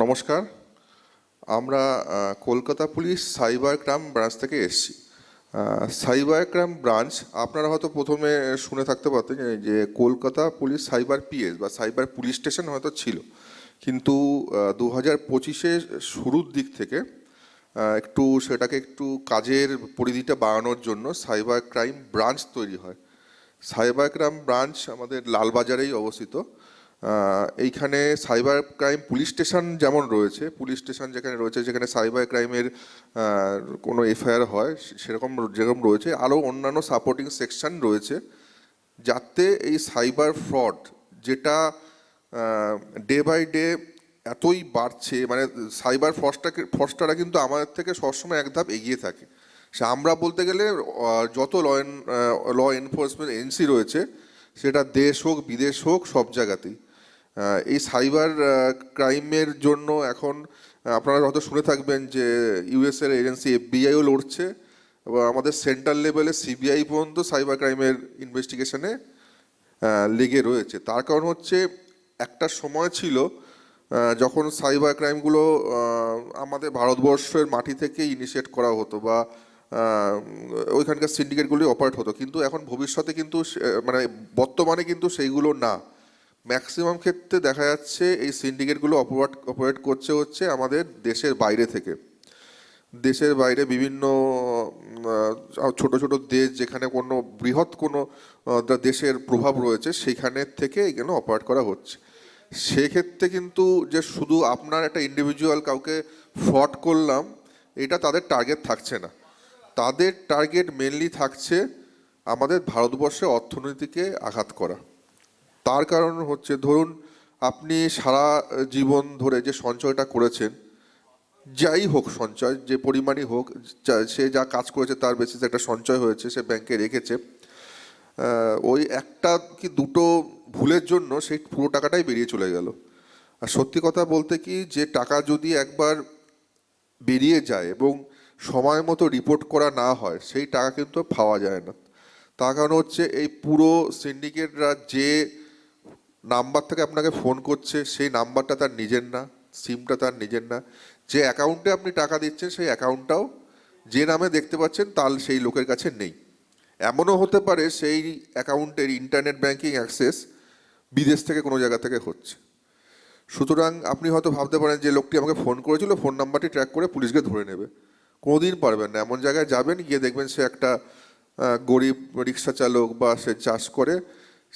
নমস্কার। আমরা Kolkata police cyber crime branch থেকে এসেছি। সাইবার ক্রাইম ব্রাঞ্চ আপনারা হয়তো প্রথমে শুনে থাকতে পারতেন যে কলকাতা পুলিশ সাইবার পিএস বা সাইবার পুলিশ স্টেশন হয়তো ছিল, কিন্তু 2025-এ শুরুর দিক থেকে একটু সেটাকে একটু কাজের পরিধিটা বাড়ানোর জন্য সাইবার ক্রাইম ব্রাঞ্চ তৈরি হয়। সাইবার ক্রাইম ব্রাঞ্চ আমাদের লালবাজারেই অবস্থিত। এইখানে সাইবার ক্রাইম পুলিশ স্টেশন যেমন রয়েছে, পুলিশ স্টেশন যেখানে রয়েছে যেখানে সাইবার ক্রাইমের কোনো এফআইআর হয় সেরকম যেরকম রয়েছে, আরও অন্যান্য সাপোর্টিং সেকশন রয়েছে, যাতে এই সাইবার ফ্রড যেটা ডে বাই ডে এতই বাড়ছে, মানে সাইবার ফ্রডস্টাররা কিন্তু আমাদের থেকে সবসময় এক ধাপ এগিয়ে থাকে। সে আমরা বলতে গেলে যত ল এনফোর্সমেন্ট এজেন্সি রয়েছে, সেটা দেশ হোক বিদেশ হোক সব জায়গাতেই এই সাইবার ক্রাইমের জন্য এখন আপনারা হয়তো শুনে থাকবেন যে ইউএসের এজেন্সি এফবিআইও লড়ছে, এবং আমাদের সেন্ট্রাল লেভেলে সিবিআই পর্যন্ত সাইবার ক্রাইমের ইনভেস্টিগেশনে লেগে রয়েছে। তার কারণ হচ্ছে একটা সময় ছিল যখন সাইবার ক্রাইমগুলো আমাদের ভারতবর্ষের মাটি থেকে ইনিশিয়েট করা হতো বা ওইখানকার সিন্ডিকেটগুলি অপারেট হতো, কিন্তু এখন ভবিষ্যতে কিন্তু মানে বর্তমানে কিন্তু সেইগুলো না। ম্যাক্সিমাম ক্ষেত্রে দেখা যাচ্ছে এই সিন্ডিকেটগুলো অপারেট হচ্ছে আমাদের দেশের বাইরে থেকে। দেশের বাইরে বিভিন্ন ছোট ছোট দেশ যেখানে কোনো বৃহৎ কোনো দেশের প্রভাব রয়েছে সেইখানে থেকে এগুলো অপারেট করা হচ্ছে। সেক্ষেত্রে কিন্তু যে শুধু আপনার একটা ইন্ডিভিজুয়াল কাউকে ফ্রড করলাম এটা তাদের টার্গেট থাকছে না, তাদের টার্গেট মেনলি থাকছে আমাদের ভারতবর্ষের অর্থনীতিকে আঘাত করা। তার কারণ হচ্ছে ধরুন আপনি সারা জীবন ধরে যে সঞ্চয়টা করেছেন, যাই হোক সঞ্চয় যে পরিমাণই হোক, সে যা কাজ করেছে তার বেসিসে একটা সঞ্চয় হয়েছে, সে ব্যাংকে রেখেছে, ওই একটা কি দুটো ভুলের জন্য সেই পুরো টাকাটাই বেরিয়ে চলে গেল। আর সত্যি কথা বলতে কি, যে টাকা যদি একবার বেরিয়ে যায় এবং সময় মতো রিপোর্ট করা না হয় সেই টাকা কিন্তু পাওয়া যায় না। তার কারণ হচ্ছে এই পুরো সিন্ডিকেটরা যে নাম্বার থেকে আপনাকে ফোন করছে সেই নাম্বারটা তার নিজের না, সিমটা তার নিজের না, যে অ্যাকাউন্টে আপনি টাকা দিচ্ছেন সেই অ্যাকাউন্টটাও যে নামে দেখতে পাচ্ছেন তার সেই লোকের কাছে নেই। এমনও হতে পারে সেই অ্যাকাউন্টের ইন্টারনেট ব্যাংকিং অ্যাক্সেস বিদেশ থেকে কোনো জায়গা থেকে হচ্ছে। সুতরাং আপনি হয়তো ভাবতে পারেন যে লোকটি আমাকে ফোন করেছিল, ফোন নাম্বারটি ট্র্যাক করে পুলিশকে ধরে নেবে। কোনোদিন পারবেন না। এমন জায়গায় যাবেন, গিয়ে দেখবেন সে একটা গরিব রিক্সা চালক বা সে চাষ করে,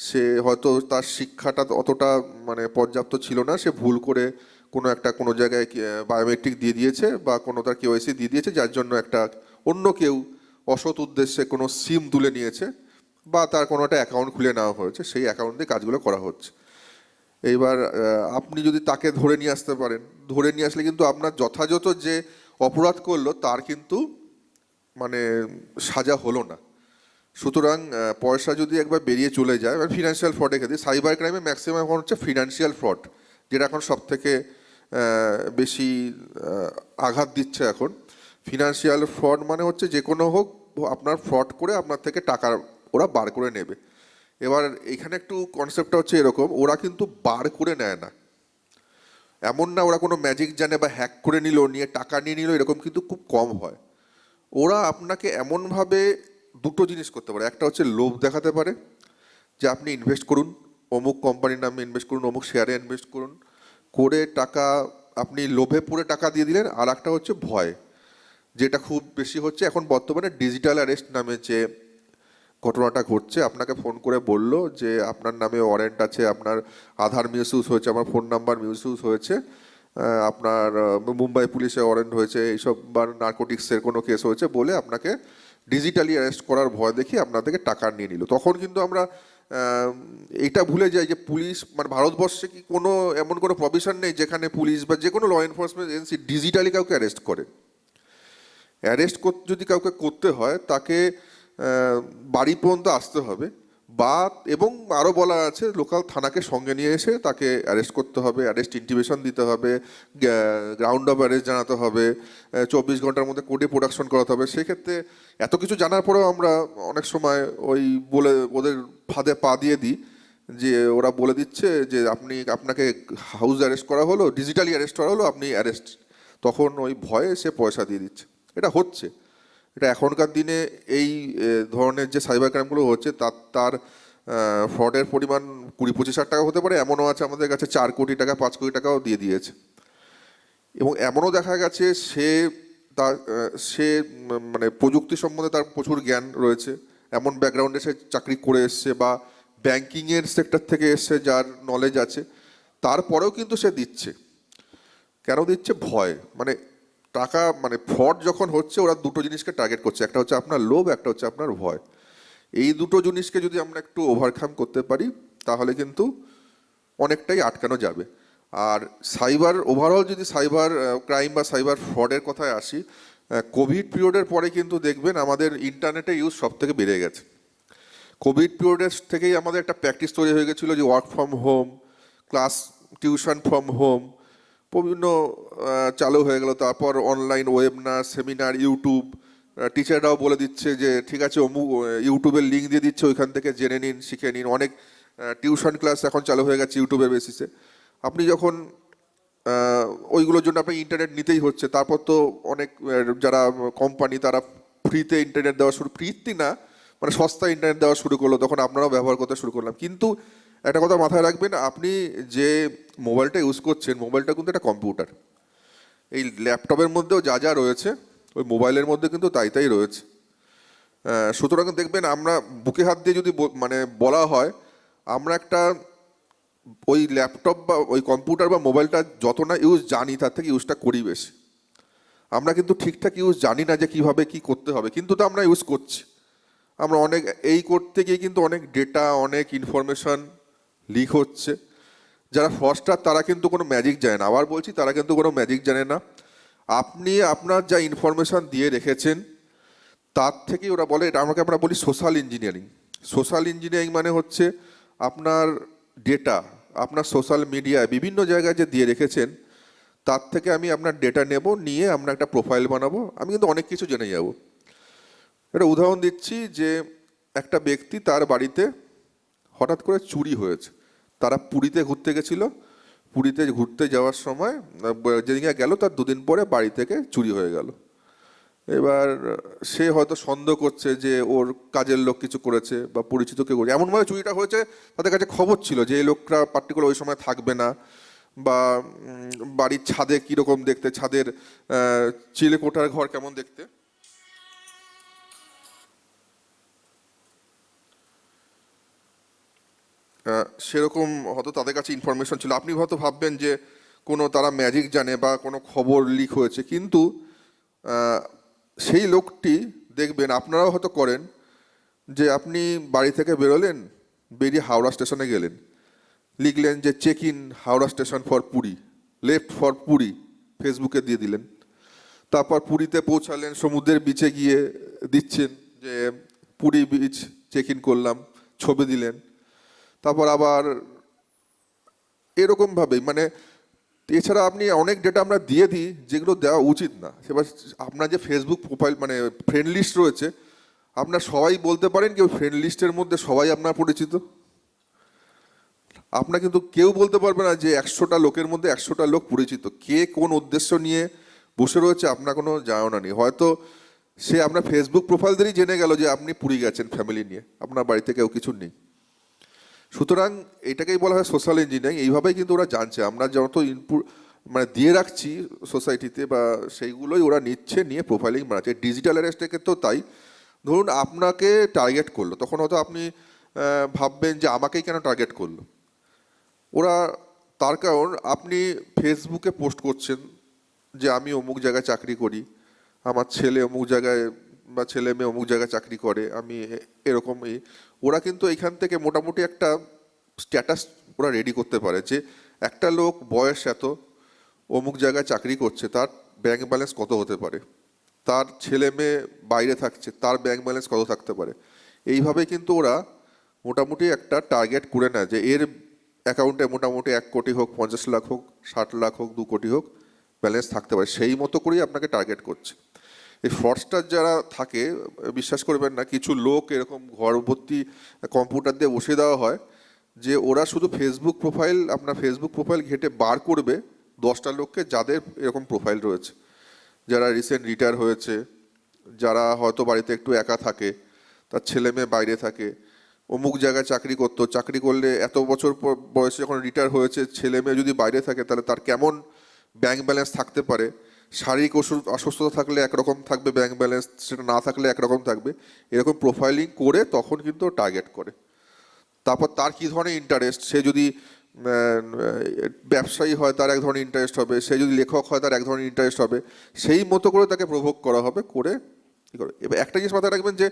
সে হয়তো তার শিক্ষাটা অতটা মানে পর্যাপ্ত ছিল না, সে ভুল করে কোনো জায়গায় বায়োমেট্রিক দিয়ে দিয়েছে বা কোনো তার কেওয়াইসি দিয়ে দিয়েছে, যার জন্য একটা অন্য কেউ অসৎ উদ্দেশ্যে কোনো সিম তুলে নিয়েছে বা তার কোনো একটা অ্যাকাউন্ট খুলে নেওয়া হয়েছে, সেই অ্যাকাউন্ট দিয়ে কাজগুলো করা হচ্ছে। এইবার আপনি যদি তাকে ধরে নিয়ে আসতে পারেন, ধরে নিয়ে আসলে কিন্তু আপনার যথাযথ যে অপরাধ করলো তার কিন্তু মানে সাজা হলো না। সুতরাং পয়সা যদি একবার বেরিয়ে চলে যায়, মানে ফিনান্সিয়াল ফ্রডের ক্ষেত্রে সাইবার ক্রাইমে ম্যাক্সিমাম এখন হচ্ছে ফিনান্সিয়াল ফ্রড, যেটা এখন সব থেকে বেশি আঘাত দিচ্ছে এখন। ফিনান্সিয়াল ফ্রড মানে হচ্ছে যে কোনো হোক আপনার ফ্রড করে আপনার থেকে টাকা ওরা বার করে নেবে। এবার এখানে একটু কনসেপ্টটা হচ্ছে এরকম, ওরা কিন্তু বার করে নেয় না, এমন না ওরা কোনো ম্যাজিক জানে বা হ্যাক করে নিল নিয়ে টাকা নিয়ে নিল, এরকম কিন্তু খুব কম হয়। ওরা আপনাকে এমনভাবে দুটো জিনিস করতে পারে। একটা হচ্ছে লোভ দেখাতে পারে যে আপনি ইনভেস্ট করুন, অমুক কোম্পানির নামে ইনভেস্ট করুন, অমুক শেয়ারে ইনভেস্ট করুন, করে টাকা আপনি লোভে পড়ে টাকা দিয়ে দিলেন। আর একটা হচ্ছে ভয়, যেটা খুব বেশি হচ্ছে এখন বর্তমানে ডিজিটাল অ্যারেস্ট নামে যে ঘটনাটা ঘটছে। আপনাকে ফোন করে বলল যে আপনার নামে ওয়ারেন্ট আছে, আপনার আধার মিসইউজ হয়েছে, আমার ফোন নাম্বার মিসইউজ হয়েছে, আপনার মুম্বাই পুলিশে ওয়ারেন্ট হয়েছে, এইসব বা নার্কোটিক্সের কোনো কেস হয়েছে বলে আপনাকে ডিজিটালি অ্যারেস্ট করার ভয় দেখিয়ে আপনার থেকে টাকা নিয়ে নিল। তখন কিন্তু আমরা এইটা ভুলে যাই যে পুলিশ মানে ভারতবর্ষে কি কোনো এমন কোনো প্রভিশন নেই যেখানে পুলিশ বা যে কোনো ল এনফোর্সমেন্ট এজেন্সি ডিজিটালি কাউকে অ্যারেস্ট করে। অ্যারেস্ট যদি কাউকে করতে হয় তাকে বাড়ি পর্যন্ত আসতে হবে, বা এবং আরও বলা আছে লোকাল থানাকে সঙ্গে নিয়ে এসে তাকে অ্যারেস্ট করতে হবে, অ্যারেস্ট ইন্টিমেশন দিতে হবে, গ্রাউন্ড অফ অ্যারেস্ট জানাতে হবে, 24 ঘন্টার মধ্যে কোর্টে প্রোডাকশন করাতে হবে। সেক্ষেত্রে এত কিছু জানার পরেও আমরা অনেক সময় ওই বলে ওদের ফাঁদে পা দিয়ে দিই যে ওরা বলে দিচ্ছে যে আপনাকে হাউস অ্যারেস্ট করা হলো, ডিজিটালি অ্যারেস্ট করা হলো, আপনি অ্যারেস্ট। তখন ওই ভয়ে সে পয়সা দিয়ে দিচ্ছে। এটা হচ্ছে, এটা এখনকার দিনে এই ধরনের যে সাইবার ক্রাইমগুলো হচ্ছে তার ফ্রডের পরিমাণ 20-25 হাজার টাকা হতে পারে, এমনও আছে আমাদের কাছে 4 কোটি টাকা 5 কোটি টাকাও দিয়ে দিয়েছে। এবং এমনও দেখা গেছে সে মানে প্রযুক্তি সম্বন্ধে তার প্রচুর জ্ঞান রয়েছে, এমন ব্যাকগ্রাউন্ডে সে চাকরি করে এসছে বা ব্যাংকিংয়ের সেক্টর থেকে এসছে, যার নলেজ আছে, তারপরেও কিন্তু সে দিচ্ছে। কেন দিচ্ছে? ভয়। মানে টাকা, মানে ফ্রড যখন হচ্ছে ওরা দুটো জিনিসকে টার্গেট করছে, একটা হচ্ছে আপনার লোভ, একটা হচ্ছে আপনার ভয়। এই দুটো জিনিসকে যদি আমরা একটু ওভারকাম করতে পারি তাহলে কিন্তু অনেকটাই আটকানো যাবে। আর সাইবার ওভারঅল যদি সাইবার ক্রাইম বা সাইবার ফ্রডের কথায় আসি, কোভিড পিরিয়ডের পরে কিন্তু দেখবেন আমাদের ইন্টারনেটের ইউজ সব থেকে বেড়ে গেছে। কোভিড পিরিয়ডের থেকেই আমাদের একটা প্র্যাকটিস তৈরি হয়ে গেছিলো যে work from home, class tuition from home বিভিন্ন চালু হয়ে গেল। তারপর অনলাইন ওয়েবিনার, সেমিনার, ইউটিউব, টিচাররাও বলে দিচ্ছে যে ঠিক আছে অমুক ইউটিউবের লিঙ্ক দিয়ে দিচ্ছে, ওইখান থেকে জেনে নিন, শিখে নিন। অনেক টিউশন ক্লাস এখন চালু হয়ে গেছে ইউটিউবের বেসিসে। আপনি যখন ওইগুলোর জন্য আপনি ইন্টারনেট নিতেই হচ্ছে। তারপর তো অনেক যারা কোম্পানি তারা ফ্রিতে ইন্টারনেট দেওয়া ফ্রিতে না, মানে সস্তা ইন্টারনেট দেওয়া শুরু করলো, তখন আপনারাও ব্যবহার করতে শুরু করলাম। কিন্তু একটা কথা মাথায় রাখবেন, আপনি যে মোবাইলটা ইউজ করছেন, মোবাইলটা কিন্তু একটা কম্পিউটার। এই ল্যাপটপের মধ্যেও যা যা রয়েছে ওই মোবাইলের মধ্যে কিন্তু তাই রয়েছে। সুতরাং দেখবেন আমরা বুকে হাত দিয়ে যদি মানে বলা হয়, আমরা একটা ওই ল্যাপটপ বা ওই কম্পিউটার বা মোবাইলটা যত না ইউজ জানি তার থেকে ইউজটা করি বেশি। আমরা কিন্তু ঠিকঠাক ইউজ জানি না যে কিভাবে কি করতে হবে, কিন্তু তো আমরা ইউজ করছি। আমরা অনেক এই করতে গিয়ে কিন্তু অনেক ডেটা, অনেক ইনফরমেশন লিক হচ্ছে। যারা ফ্রডস্টার তারা কিন্তু কোনো ম্যাজিক জানে না, আবার বলছি তারা কিন্তু কোনো ম্যাজিক জানে না। আপনি আপনার যা ইনফরমেশন দিয়ে রেখেছেন তার থেকেই ওরা বলে, এটা আমাকে আমরা বলি সোশ্যাল ইঞ্জিনিয়ারিং। সোশ্যাল ইঞ্জিনিয়ারিং মানে হচ্ছে আপনার ডেটা, আপনার সোশ্যাল মিডিয়ায় বিভিন্ন জায়গায় যে দিয়ে রেখেছেন তার থেকে আমি আপনার ডেটা নেব, নিয়ে আমরা একটা প্রোফাইল বানাবো, আমি কিন্তু অনেক কিছু জেনে যাব। একটা উদাহরণ দিচ্ছি যে একটা ব্যক্তি, তার বাড়িতে হঠাৎ করে চুরি হয়েছে। তারা পুরীতে ঘুরতে গেছিল, পুরীতে ঘুরতে যাওয়ার সময় যেদিকে গেল তার 2 দিন পরে বাড়ি থেকে চুরি হয়ে গেল। এবার সে হয়তো সন্দেহ করছে যে ওর কাজের লোক কিছু করেছে বা পরিচিত কেউ করেছে। এমনভাবে চুরিটা হয়েছে তাদের কাছে খবর ছিল যে এই লোকটা পার্টিকুলার ওই সময় থাকবে না, বা বাড়ির ছাদে কীরকম দেখতে, ছাদের চিলেকোঠার ঘর কেমন দেখতে। সেরকম হয়তো তাদের কাছে ইনফরমেশন ছিল। আপনি হয়তো ভাববেন যে কোনো তারা ম্যাজিক জানে বা কোনো খবর লিক হয়েছে, কিন্তু সেই লোকটি দেখবেন, আপনারাও হয়তো করেন, যে আপনি বাড়ি থেকে বেরোলেন, বেরিয়ে হাওড়া স্টেশনে গেলেন, লিখলেন যে check in Howrah station for Puri, left for Puri, ফেসবুকে দিয়ে দিলেন। তারপর পুরীতে পৌঁছালেন, সমুদ্রের বিচে গিয়ে দিচ্ছেন যে পুরী বিচ চেক ইন করলাম, ছবি দিলেন। তারপর আবার এরকমভাবেই, মানে এছাড়া আপনি অনেক ডেটা আমরা দিয়ে দিই যেগুলো দেওয়া উচিত না। এবার আপনার যে ফেসবুক প্রোফাইল মানে ফ্রেন্ড লিস্ট রয়েছে, আপনার সবাই বলতে পারেন কি ওই ফ্রেন্ড লিস্টের মধ্যে সবাই আপনার পরিচিত? আপনার কিন্তু কেউ বলতে পারবে না যে 100টা লোকের মধ্যে 100টা লোক পরিচিত। কে কোন উদ্দেশ্য নিয়ে বসে রয়েছে আপনার কোনো জানা নেই। হয়তো সে আপনার ফেসবুক প্রোফাইল দিয়েই জেনে গেল যে আপনি পুরী গেছেন ফ্যামিলি নিয়ে, আপনার বাড়িতে কেউ কিছু নেই। সুতরাং এটাকেই বলা হয় সোশ্যাল ইঞ্জিনিয়ারিং। এইভাবেই কিন্তু ওরা জানছে আমরা যত ইনপুট মানে দিয়ে রাখছি সোসাইটিতে, বা সেইগুলোই ওরা নিচ্ছে, নিয়ে প্রোফাইলিং বানাচ্ছে। ডিজিটাল অ্যারেস্টের ক্ষেত্রেও তাই। ধরুন আপনাকে টার্গেট করলো, তখন হয়তো আপনি ভাববেন যে আমাকেই কেন টার্গেট করলো ওরা। তার কারণ আপনি ফেসবুকে পোস্ট করছেন যে আমি অমুক জায়গায় চাকরি করি, আমার ছেলে অমুক জায়গায় বা ছেলে মেয়ে অমুক জায়গায় চাকরি করে, আমি এরকমই। ওরা কিন্তু এইখান থেকে মোটামুটি একটা স্ট্যাটাস ওরা রেডি করতে পারে যে একটা লোক বয়স এত, অমুক জায়গায় চাকরি করছে, তার ব্যাংক ব্যালেন্স কত হতে পারে, তার ছেলে মেয়ে বাইরে থাকছে, তার ব্যাংক ব্যালেন্স কত থাকতে পারে। এইভাবে কিন্তু ওরা মোটামুটি একটা টার্গেট করে নেয় যে এর অ্যাকাউন্টে মোটামুটি 1 কোটি হোক, 50 লাখ হোক, 60 লাখ হোক, 2 কোটি হোক ব্যালেন্স থাকতে পারে। সেই মতো করেই আপনাকে টার্গেট করছে। এই ফ্রডস্টার যারা থাকে, বিশ্বাস করবেন না, কিছু লোক এরকম ঘর ভর্তি কম্পিউটার দিয়ে বসিয়ে দেওয়া হয়, যে ওরা শুধু আপনার ফেসবুক প্রোফাইল ঘেঁটে বার করবে 10টা লোককে যাদের এরকম প্রোফাইল রয়েছে, যারা রিসেন্ট রিটায়ার হয়েছে, যারা হয়তো বাড়িতে একটু একা থাকে, তার ছেলে মেয়ে বাইরে থাকে, অমুক জায়গায় চাকরি করতো, চাকরি করলে এত বছর বয়সে যখন রিটায়ার হয়েছে, ছেলে মেয়ে যদি বাইরে থাকে তাহলে তার কেমন ব্যাংক ব্যালেন্স থাকতে পারে, শারীরিক অসুস্থতা থাকলে একরকম থাকবে ব্যাংক ব্যালেন্স, সেটা না থাকলে একরকম থাকবে, এরকম প্রোফাইলিং করে তখন কিন্তু টার্গেট করে। তারপর তার কী ধরনের ইন্টারেস্ট, সে যদি ব্যবসায়ী হয় তার এক ধরনের ইন্টারেস্ট হবে, সে যদি লেখক হয় তার এক ধরনের ইন্টারেস্ট হবে, সেই মতো করে তাকে প্রভোগ করা হবে করে কী করে। এবার একটা জিনিস মাথায় রাখবেন যে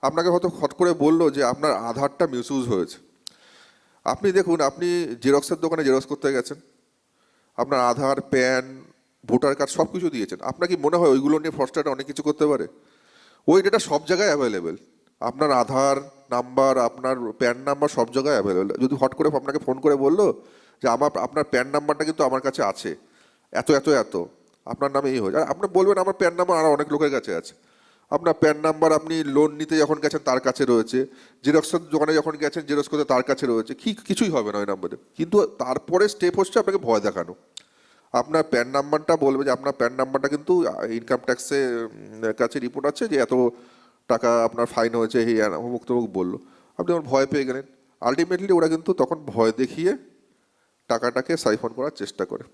আপনাকে হয়তো হট করে বললো যে আপনার আধারটা মিসইউজ হয়েছে। আপনি দেখুন, আপনি জেরক্সের দোকানে জেরক্স করতে গেছেন, আপনার আধার, প্যান, ভোটার কার্ড সব কিছু দিয়েছেন, আপনার কি মনে হয় ওইগুলো নিয়ে ফ্রডস্টাররা অনেক কিছু করতে পারে? ওই ডেটা সব জায়গায় অ্যাভেলেবেল, আপনার আধার নাম্বার, আপনার প্যান নাম্বার সব জায়গায় অ্যাভেলেবেল। যদি হট করে আপনাকে ফোন করে বললো যে আপনার প্যান নাম্বারটা কিন্তু আমার কাছে আছে, এত এত এত, আপনার নামে এই হয়ে যায়, আপনি বলবেন আমার প্যান নাম্বার আরও অনেক লোকের কাছে আছে। আপনার প্যান নাম্বার আপনি লোন নিতে যখন গেছেন তার কাছে রয়েছে, জেরক্সের দোকানে যখন গেছেন জেরক্স করতে তার কাছে রয়েছে, কিছুই হবে না ওই নাম্বারে। কিন্তু তারপরে স্টেপ হচ্ছে আপনাকে ভয় দেখানো। আপনার প্যান নাম্বারটা বলবে যে আপনার প্যান নাম্বারটা কিন্তু ইনকাম ট্যাক্সের কাছে রিপোর্ট আছে যে এত টাকা আপনার ফাইন হয়েছে, এই অমুক তমুক বললো, আপনি আমার ভয় পেয়ে গেলেন। আলটিমেটলি ওরা কিন্তু তখন ভয় দেখিয়ে টাকাটাকে সাইফন করার চেষ্টা করে।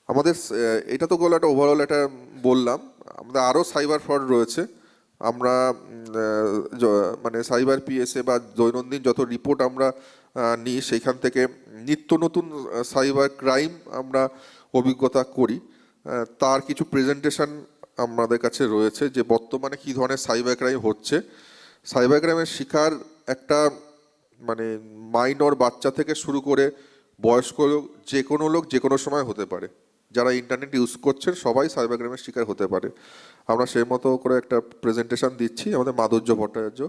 আমাদের এটা তো গেলো একটা ওভারঅল একটা বললাম, আমাদের আরও সাইবার ফ্রড রয়েছে। আমরা মানে সাইবার পিএসএ বা দৈনন্দিন যত রিপোর্ট আমরা নিই সেইখান থেকে নিত্য নতুন সাইবার ক্রাইম আমরা অভিজ্ঞতা করি। তার কিছু প্রেজেন্টেশন আমাদের কাছে রয়েছে যে বর্তমানে কী ধরনের সাইবার ক্রাইম হচ্ছে। সাইবার ক্রাইমের শিকার একটা মানে মাইনর বাচ্চা থেকে শুরু করে বয়স্ক লোক, যে কোনো লোক যে কোনো সময় হতে পারে। যারা ইন্টারনেট ইউজ করছেন সবাই সাইবার ক্রাইমের শিকার হতে পারে। আমরা সেই মতো করে একটা প্রেজেন্টেশন দিচ্ছি, আমাদের মাধুর্য ভট্টাচার্য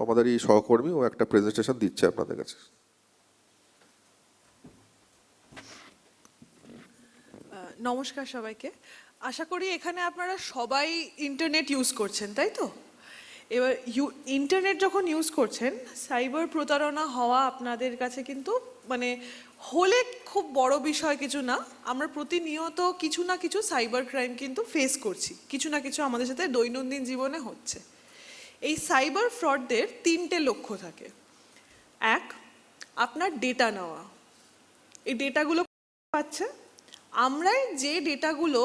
আমাদের এই সহকর্মী, ও একটা প্রেজেন্টেশন দিচ্ছে আপনাদের কাছে। নমস্কার সবাইকে। আশা করি এখানে আপনারা সবাই ইন্টারনেট ইউজ করছেন, তাই তো? এবার ইন্টারনেট যখন ইউজ করছেন, সাইবার প্রতারণা হওয়া আপনাদের কাছে কিন্তু মানে হলে খুব বড় বিষয় কিছু না। আমরা প্রতিনিয়ত কিছু না কিছু সাইবার ক্রাইম কিন্তু ফেস করছি, কিছু না কিছু আমাদের সাথে দৈনন্দিন জীবনে হচ্ছে। এই সাইবার ফ্রডদের 3টে লক্ষ্য থাকে। এক, আপনার ডেটা নেওয়া। এই ডেটাগুলো পাচ্ছে, আমরাই যে ডেটাগুলো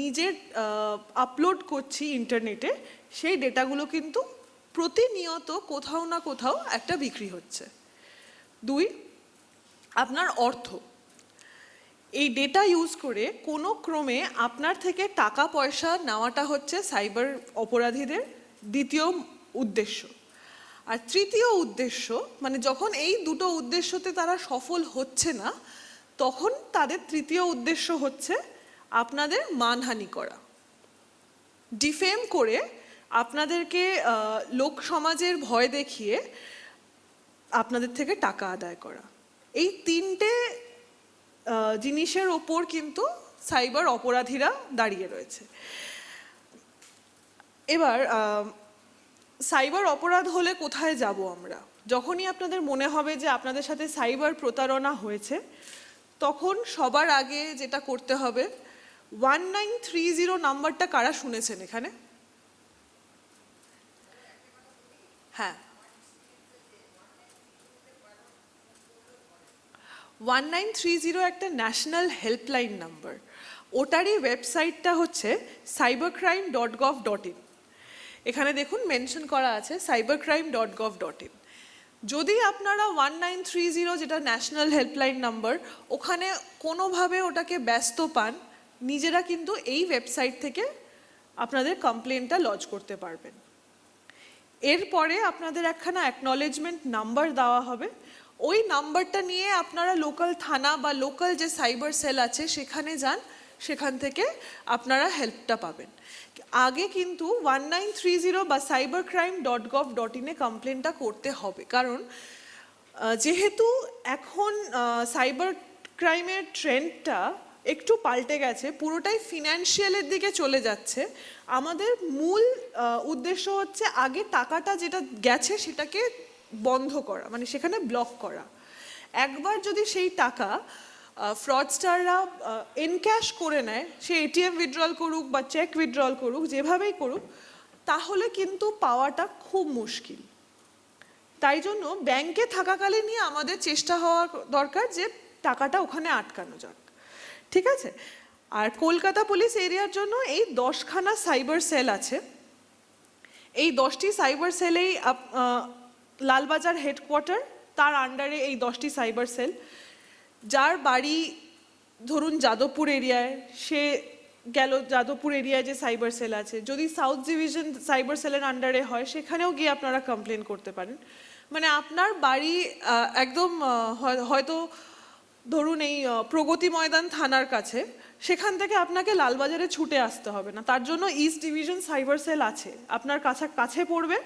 নিজের আপলোড করছি ইন্টারনেটে, সেই ডেটাগুলো কিন্তু প্রতিনিয়ত কোথাও না কোথাও একটা বিক্রি হচ্ছে। 2, আপনার অর্থ। এই ডেটা ইউজ করে কোনো ক্রমে আপনার থেকে টাকা পয়সা নেওয়াটা হচ্ছে সাইবার অপরাধীদের দ্বিতীয় উদ্দেশ্য। আর তৃতীয় উদ্দেশ্য, মানে যখন এই দুটো উদ্দেশ্যতে তারা সফল হচ্ছে না, তখন তাদের তৃতীয় উদ্দেশ্য হচ্ছে আপনাদের মানহানি করা, ডিফেম করে আপনাদেরকে লোক সমাজের ভয় দেখিয়ে আপনাদের থেকে টাকা আদায় করা। এই 3টে জিনিসের ওপর কিন্তু সাইবার অপরাধীরা দাঁড়িয়ে রয়েছে। এবার সাইবার অপরাধ হলে কোথায় যাব আমরা? যখনই আপনাদের মনে হবে যে আপনাদের সাথে সাইবার প্রতারণা হয়েছে, তখন সবার আগে যেটা করতে হবে, 1930 নাম্বারটা কারা শুনেছেন এখানে? হ্যাঁ, 1930 একটা ন্যাশনাল হেল্পলাইন নাম্বার। ওটারই ওয়েবসাইটটা হচ্ছে cybercrime.gov.in। এখানে দেখুন মেনশন করা আছে cybercrime.gov.in। যদি আপনারা 1930 যেটা ন্যাশনাল হেল্পলাইন নাম্বার, ওখানে কোনোভাবে ওটাকে ব্যস্ত পান, নিজেরা কিন্তু এই ওয়েবসাইট থেকে আপনাদের কমপ্লেনটা লজ করতে পারবেন। এরপরে আপনাদের একখানা অ্যাকনলেজমেন্ট নাম্বার দেওয়া হবে। ওই নাম্বারটা নিয়ে আপনারা লোকাল থানা বা লোকাল যে সাইবার সেল আছে সেখানে যান, সেখান থেকে আপনারা হেল্পটা পাবেন। আগে কিন্তু 1930 বা cybercrime.gov.in কমপ্লেনটা করতে হবে, কারণ যেহেতু এখন সাইবার ক্রাইমের ট্রেন্ডটা একটু পাল্টে গেছে, পুরোটাই ফিনান্সিয়ালের দিকে চলে যাচ্ছে। আমাদের মূল উদ্দেশ্য হচ্ছে আগে টাকাটা যেটা গেছে সেটাকে বন্ধ করা, মানে সেখানে ব্লক করা। একবার যদি সেই টাকা ফ্রডস্টাররা এনক্যাশ করে নেয়, সে এটিএম উইথড্রল করুক বা চেক উইথড্রল করুক, যেভাবেই করুক, তাহলে কিন্তু পাওয়াটা খুব মুশকিল। তাই জন্য ব্যাংকে থাকাকালীনই আমাদের চেষ্টা হওয়া দরকার যে টাকাটা ওখানে আটকানো যাক, ঠিক আছে? আর কলকাতা পুলিশ এরিয়ার জন্য এই 10খানা সাইবার সেল আছে। এই 10টি সাইবার সেলেই লালবাজার হেডকোয়ার্টার, তার আন্ডারে এই 10টি সাইবার সেল। যার বাড়ি ধরুন যাদবপুর এরিয়ায়, সে গেল যাদবপুর এরিয়ায় যে সাইবার সেল আছে। যদি সাউথ ডিভিশন সাইবার সেলের আন্ডারে হয়, সেখানেও গিয়ে আপনারা কমপ্লেন করতে পারেন। মানে আপনার বাড়ি একদম হয়তো ধরুন এই প্রগতি ময়দান থানার কাছে, সেখান থেকে আপনাকে লালবাজারে ছুটে আসতে হবে না, তার জন্য ইস্ট ডিভিশন সাইবার সেল আছে, আপনার কাছে পড়বে,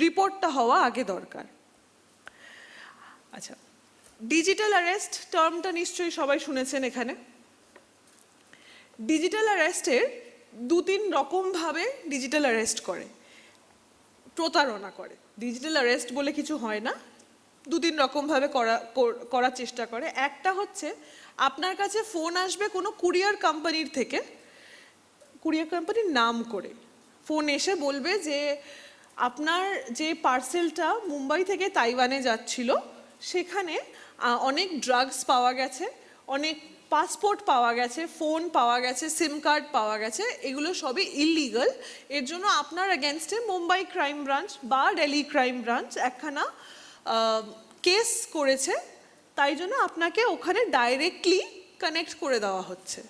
রিপোর্টটা হওয়া আগে দরকার। আচ্ছা, ডিজিটাল অ্যারেস্ট টার্মটা নিশ্চয়ই সবাই শুনেছেন। এখানে ডিজিটাল অ্যারেস্টের 2-3 রকমভাবে ডিজিটাল অ্যারেস্ট করে, প্রতারণা করে। ডিজিটাল অ্যারেস্ট বলে কিছু হয় না, 2-3 রকমভাবে করার চেষ্টা করে। একটা হচ্ছে আপনার কাছে ফোন আসবে কোনো কুরিয়ার কোম্পানির থেকে, কুরিয়ার কোম্পানির নাম করে ফোন এসে বলবে যে আপনার যে পার্সেলটা মুম্বাই থেকে তাইওয়ানে যাচ্ছিল, সেখানে অনেক ড্রাগস পাওয়া গেছে, অনেক পাসপোর্ট পাওয়া গেছে, ফোন পাওয়া গেছে, সিম কার্ড পাওয়া গেছে, এগুলো সবই ইললিগাল। এর জন্য আপনার এগেনস্টে মুম্বাই ক্রাইম ব্রাঞ্চ বা দিল্লি ক্রাইম ব্রাঞ্চ একখানা কেস করেছে, তাই জন্য আপনাকে ওখানে ডাইরেক্টলি কানেক্ট করে দেওয়া হচ্ছে।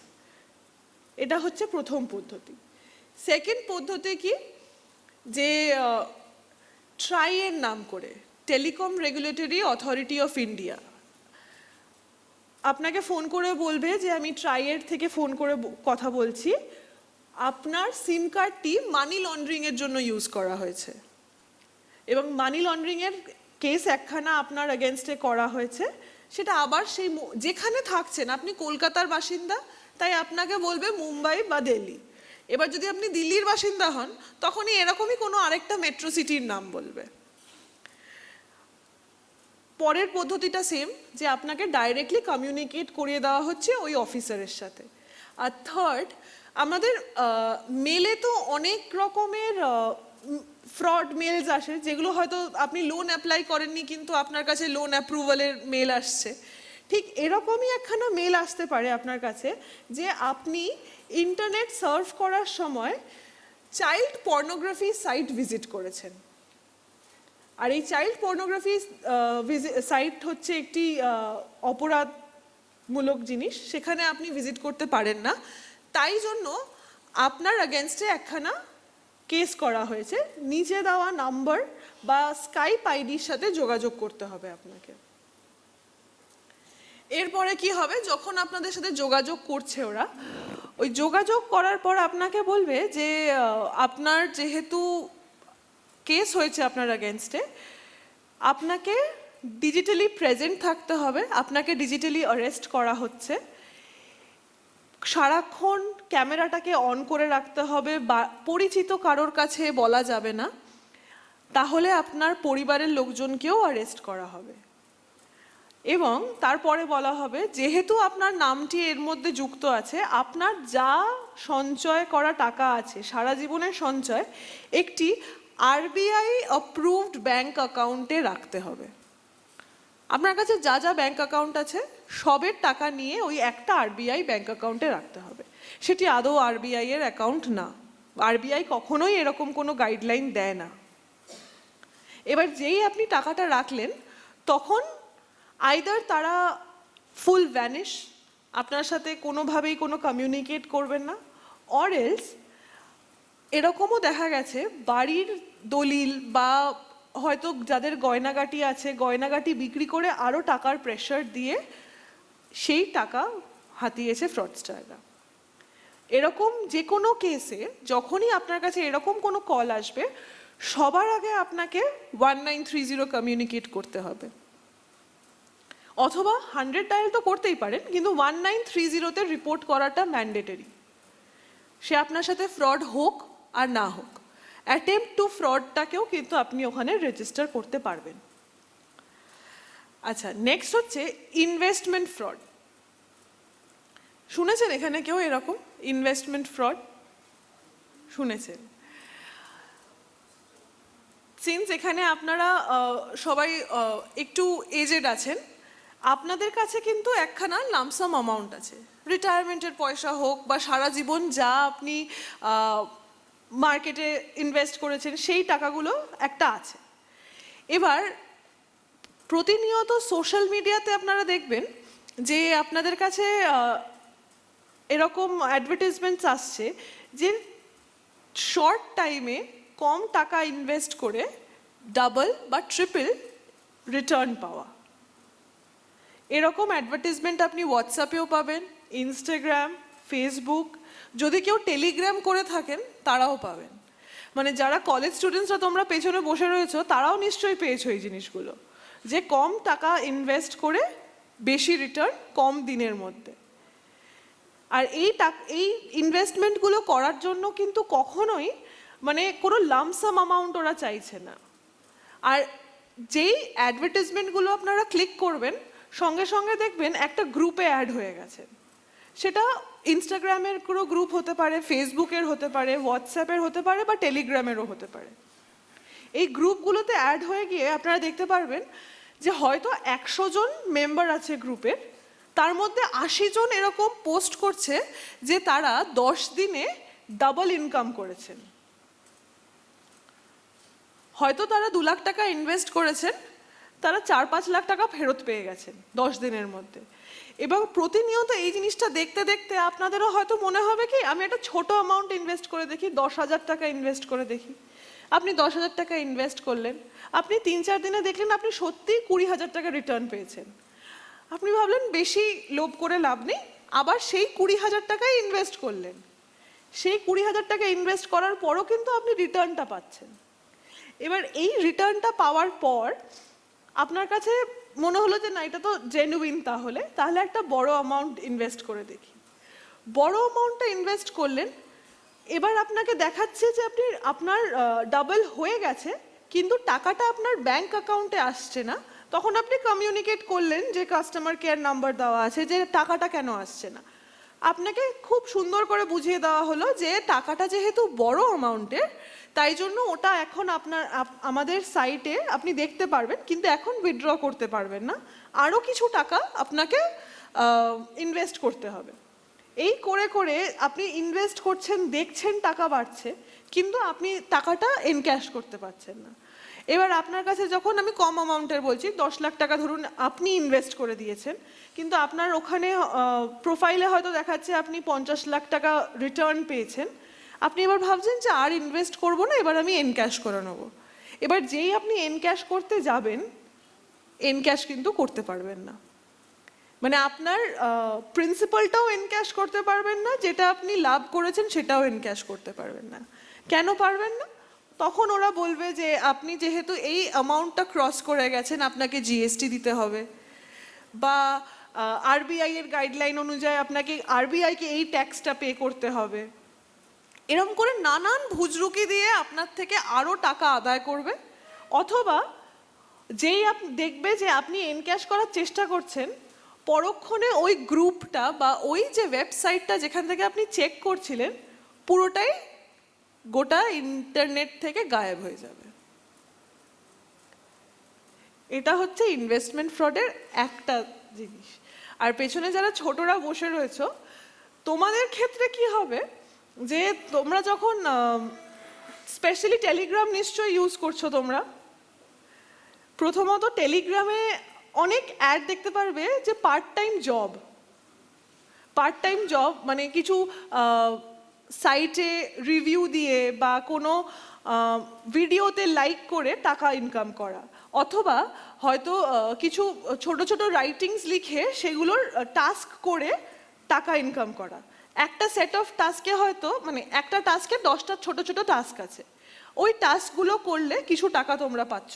এটা হচ্ছে প্রথম পদ্ধতি। সেকেন্ড পদ্ধতি কি, যে ট্রাইয়ের নাম করে, telecom regulatory authority of India আপনাকে ফোন করে বলবে যে আমি ট্রাইয়ের থেকে ফোন করে কথা বলছি, আপনার সিম কার্ডটি মানি লন্ডারিংয়ের জন্য ইউজ করা হয়েছে, এবং মানি লন্ডারিংয়ের কেস একখানা আপনার এগেনস্টে করা হয়েছে। সেটা আবার সেই যেখানে থাকছেন, আপনি কলকাতার বাসিন্দা, তাই আপনাকে বলবে মুম্বাই বা দিল্লি। এবার যদি আপনি দিল্লির বাসিন্দা হন, তখনই এরকমই কোনো আরেকটা মেট্রো সিটির নাম বলবে। পরের পদ্ধতিটা সেম, যে আপনাকে ডাইরেক্টলি কমিউনিকেট করিয়ে দেওয়া হচ্ছে ওই অফিসারের সাথে। আর থার্ড, আমাদের মেলে তো অনেক রকমের ফ্রড মেলস আসে, যেগুলো হয়তো আপনি লোন অ্যাপ্লাই করেননি কিন্তু আপনার কাছে লোন অ্যাপ্রুভালের মেল আসছে। ঠিক এরকমই একখানা মেল আসতে পারে আপনার কাছে, যে আপনি ইন্টারনেট সার্ফ করার সময় চাইল্ড পর্নোগ্রাফি সাইট ভিজিট করেছেন। আর এই চাইল্ড পর্নোগ্রাফি সাইট হচ্ছে একটি অপরাধমূলক জিনিস, সেখানে আপনি ভিজিট করতে পারেন না। তাই জন্য আপনার এগেনস্টে একখানা কেস করা হয়েছে, নিচে দেওয়া নাম্বার বা স্কাইপ আইডির সাথে যোগাযোগ করতে হবে আপনাকে। এরপরে কি হবে, যখন আপনাদের সাথে যোগাযোগ করছে ওরা, ওই যোগাযোগ করার পর আপনাকে বলবে যে আপনার যেহেতু কেস হয়েছে আপনার এগেনস্টে, আপনাকে ডিজিটালি প্রেজেন্ট থাকতে হবে, আপনাকে ডিজিটালি অ্যারেস্ট করা হচ্ছে, সারাক্ষণ ক্যামেরাটাকে অন করে রাখতে হবে, বা পরিচিত কারোর কাছে বলা যাবে না, তাহলে আপনার পরিবারের লোকজনকেও অ্যারেস্ট করা হবে। এবং তারপরে বলা হবে, যেহেতু আপনার নামটি এর মধ্যে যুক্ত আছে, আপনার যা সঞ্চয় করা টাকা আছে সারা জীবনের সঞ্চয়, একটি আরবিআই অ্যাপ্রুভড ব্যাংক অ্যাকাউন্টে রাখতে হবে। আপনার কাছে যা যা ব্যাংক অ্যাকাউন্ট আছে সবের টাকা নিয়ে ওই একটা আরবিআই ব্যাংক অ্যাকাউন্টে রাখতে হবে। সেটি আদৌ আরবিআই এর অ্যাকাউন্ট না, আরবিআই কখনোই এরকম কোনো গাইডলাইন দেয় না। এবার যেই আপনি টাকাটা রাখলেন, তখন আইদার তারা ফুল ভ্যানিশ, আপনার সাথে কোনোভাবেই কোনো কমিউনিকেট করবেন না, অর এলস এরকমও দেখা গেছে বাড়ির দলিল বা হয়তো যাদের গয়নাগাটি আছে, গয়নাগাটি বিক্রি করে আরও টাকার প্রেশার দিয়ে সেই টাকা হাতিয়েছে ফ্রডস্টাররা। এরকম যে কোনো কেসে যখনই আপনার কাছে এরকম কোনো কল আসবে, সবার আগে আপনাকে 1930 কমিউনিকেট করতে হবে, অথবা 100 ডায়াল তো করতেই পারেন, কিন্তু 1930-তে রিপোর্ট করাটা ম্যান্ডেটরি। সে আপনার সাথে ফ্রড হোক আর না হোক, অ্যাটেম্পট টু ফ্রডটাকেও কিন্তু আপনি ওখানে রেজিস্টার করতে পারবেন। আচ্ছা, নেক্সট হচ্ছে ইনভেস্টমেন্ট ফ্রড। শুনেছেন এখানে কেউ এরকম ইনভেস্টমেন্ট ফ্রড? শুনেছেন? সিন্স এখানে আপনারা সবাই একটু এজেড আছেন, আপনাদের কাছে কিন্তু একখানা লামসাম অ্যামাউন্ট আছে, রিটায়ারমেন্টের পয়সা হোক বা সারা জীবন যা আপনি মার্কেটে ইনভেস্ট করেছেন সেই টাকাগুলো একটা আছে। এবার প্রতিনিয়ত সোশ্যাল মিডিয়াতে আপনারা দেখবেন যে আপনাদের কাছে এরকম অ্যাডভার্টাইজমেন্টস আসছে যে শর্ট টাইমে কম টাকা ইনভেস্ট করে ডাবল বা ট্রিপল রিটার্ন পাওয়া। এরকম অ্যাডভার্টাইজমেন্ট আপনি হোয়াটসঅ্যাপেও পাবেন, ইনস্টাগ্রাম, ফেসবুক, যদি কেউ টেলিগ্রাম করে থাকেন তারাও পাবেন। মানে যারা কলেজ স্টুডেন্টসরা তোমরা পেছনে বসে রয়েছো তারাও নিশ্চয়ই পেয়েছো এই জিনিসগুলো, যে কম টাকা ইনভেস্ট করে বেশি রিটার্ন কম দিনের মধ্যে। আর এই ইনভেস্টমেন্টগুলো করার জন্য কিন্তু কখনোই মানে কোনো লামসাম অ্যামাউন্ট ওরা চাইছে না। আর যেই অ্যাডভার্টাইজমেন্টগুলো আপনারা ক্লিক করবেন সঙ্গে সঙ্গে দেখবেন একটা গ্রুপে অ্যাড হয়ে গেছে। সেটা ইনস্টাগ্রামের কোনো গ্রুপ হতে পারে, ফেসবুকের হতে পারে, হোয়াটসঅ্যাপের হতে পারে বা টেলিগ্রামেরও হতে পারে। এই গ্রুপগুলোতে অ্যাড হয়ে গিয়ে আপনারা দেখতে পারবেন যে হয়তো 100 জন মেম্বার আছে গ্রুপের, তার মধ্যে 80 জন এরকম পোস্ট করছে যে তারা 10 দিনে ডাবল ইনকাম করেছেন। হয়তো তারা 2 লাখ টাকা ইনভেস্ট করেছেন, তারা 4-5 লাখ টাকা ফেরত পেয়ে গেছেন 10 দিনের মধ্যে। এবং প্রতিনিয়ত এই জিনিসটা দেখতে দেখতে আপনাদেরও হয়তো মনে হবে কি আমি একটা ছোট অ্যামাউন্ট ইনভেস্ট করে দেখি, 10,000 টাকা ইনভেস্ট করে দেখি। আপনি 10,000 টাকা ইনভেস্ট করলেন, আপনি 3-4 দিনে দেখলেন আপনি সত্যিই 20,000 টাকা রিটার্ন পেয়েছেন। আপনি ভাবলেন বেশি লোভ করে লাভ নেই, আবার সেই 20,000 টাকাই ইনভেস্ট করলেন। সেই 20,000 টাকা ইনভেস্ট করার পরও কিন্তু আপনি রিটার্নটা পাচ্ছেন। এবার এই রিটার্নটা পাওয়ার পর আপনার কাছে মনে হলো যে না এটা তো জেনুইন, তাহলে একটা বড় অ্যামাউন্ট ইনভেস্ট করে দেখি। বড় অ্যামাউন্টটা ইনভেস্ট করলেন, এবার আপনাকে দেখাচ্ছে যে আপনার ডাবল হয়ে গেছে কিন্তু টাকাটা আপনার ব্যাংক অ্যাকাউন্টে আসছে না। তখন আপনি কমিউনিকেট করলেন যে কাস্টমার কেয়ার নাম্বার দেওয়া আছে যে টাকাটা কেন আসছে না। আপনাকে খুব সুন্দর করে বুঝিয়ে দেওয়া হলো যে টাকাটা যেহেতু বড় অ্যামাউন্টের তাই জন্য ওটা এখন আমাদের সাইটে আপনি দেখতে পারবেন, কিন্তু এখন উইথড্র করতে পারবেন না, আরও কিছু টাকা আপনাকে ইনভেস্ট করতে হবে। এই করে করে আপনি ইনভেস্ট করছেন, দেখছেন টাকা বাড়ছে, কিন্তু আপনি টাকাটা এনক্যাশ করতে পারছেন না। এবার আপনার কাছে যখন আমি কম অ্যামাউন্টের বলছি, 10 লাখ টাকা ধরুন আপনি ইনভেস্ট করে দিয়েছেন, কিন্তু আপনার ওখানে প্রোফাইলে হয়তো দেখাচ্ছে আপনি 50 লাখ টাকা রিটার্ন পেয়েছেন। আপনি এবার ভাবছেন যে আর ইনভেস্ট করবো না, এবার আমি এনক্যাশ করে নেবো। এবার যেই আপনি এনক্যাশ করতে যাবেন, এনক্যাশ কিন্তু করতে পারবেন না। মানে আপনার প্রিন্সিপালটাও এনক্যাশ করতে পারবেন না, যেটা আপনি লাভ করেছেন সেটাও এনক্যাশ করতে পারবেন না। কেন পারবেন না? তখন ওরা বলবে যে আপনি যেহেতু এই অ্যামাউন্টটা ক্রস করে গেছেন আপনাকে জিএসটি দিতে হবে, বা আরবিআই এর গাইডলাইন অনুযায়ী আপনাকে আরবিআইকে এই ট্যাক্সটা পে করতে হবে। এরকম করে নানান ভুজরুকি দিয়ে আপনার থেকে আরও টাকা আদায় করবে। অথবা যেই দেখবে যে আপনি এনক্যাশ করার চেষ্টা করছেন, পরক্ষণে ওই গ্রুপটা বা ওই যে ওয়েবসাইটটা যেখান থেকে আপনি চেক করছিলেন পুরোটাই গোটা ইন্টারনেট থেকে গায়েব হয়ে যাবে। এটা হচ্ছে ইনভেস্টমেন্ট ফ্রডের একটা জিনিস। আর পেছনে যারা ছোটরা বসে রয়েছে তোমাদের ক্ষেত্রে কি হবে, যে তোমরা যখন স্পেশালি টেলিগ্রাম নিশ্চয়ই ইউজ করছো তোমরা, প্রথমত টেলিগ্রামে অনেক অ্যাড দেখতে পারবে যে পার্ট টাইম জব মানে কিছু সাইটে রিভিউ দিয়ে বা কোনো ভিডিওতে লাইক করে টাকা ইনকাম করা, অথবা হয়তো কিছু ছোট ছোট রাইটিংস লিখে সেগুলোর টাস্ক করে টাকা ইনকাম করা। একটা সেট অফ টাস্কে হয়তো মানে একটা টাস্কে 10টা ছোট ছোট টাস্ক আছে, ওই টাস্কগুলো করলে কিছু টাকা তোমরা পাচ্ছ,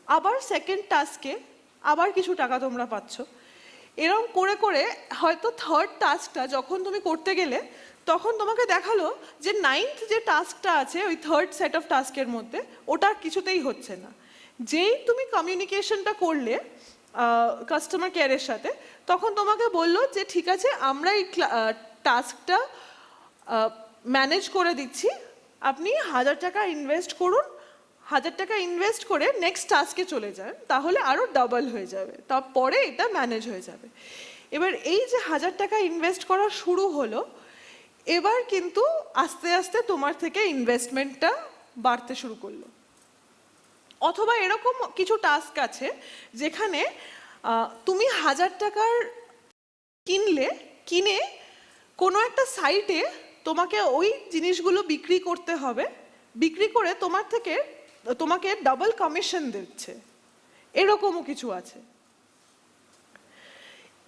আবার সেকেন্ড টাস্কে আবার কিছু টাকা তোমরা পাচ্ছ। এরকম করে করে হয়তো থার্ড টাস্কটা যখন তুমি করতে গেলে তখন তোমাকে দেখালো যে 9th যে টাস্কটা আছে ওই থার্ড সেট অফ টাস্কের মধ্যে ওটা কিছুতেই হচ্ছে না। যেই তুমি কমিউনিকেশনটা করলে কাস্টমার কেয়ারের সাথে, তখন তোমাকে বললো যে ঠিক আছে আমরা এই টাস্কটা ম্যানেজ করে দিচ্ছি, আপনি 1000 টাকা ইনভেস্ট করুন, 1000 টাকা ইনভেস্ট করে নেক্সট টাস্কে চলে যান, তাহলে আরও ডাবল হয়ে যাবে, তারপরে এটা ম্যানেজ হয়ে যাবে। এবার এই যে 1000 টাকা ইনভেস্ট করা শুরু হলো, এবার কিন্তু আস্তে আস্তে তোমার থেকে ইনভেস্টমেন্টটা বাড়তে শুরু করলো। অথবা এরকম কিছু টাস্ক আছে যেখানে তুমি 1000 টাকার কিনে কোনো একটা সাইটে তোমাকে ওই জিনিসগুলো বিক্রি করতে হবে, বিক্রি করে তোমাকে ডাবল কমিশন দিচ্ছে, এরকমও কিছু আছে।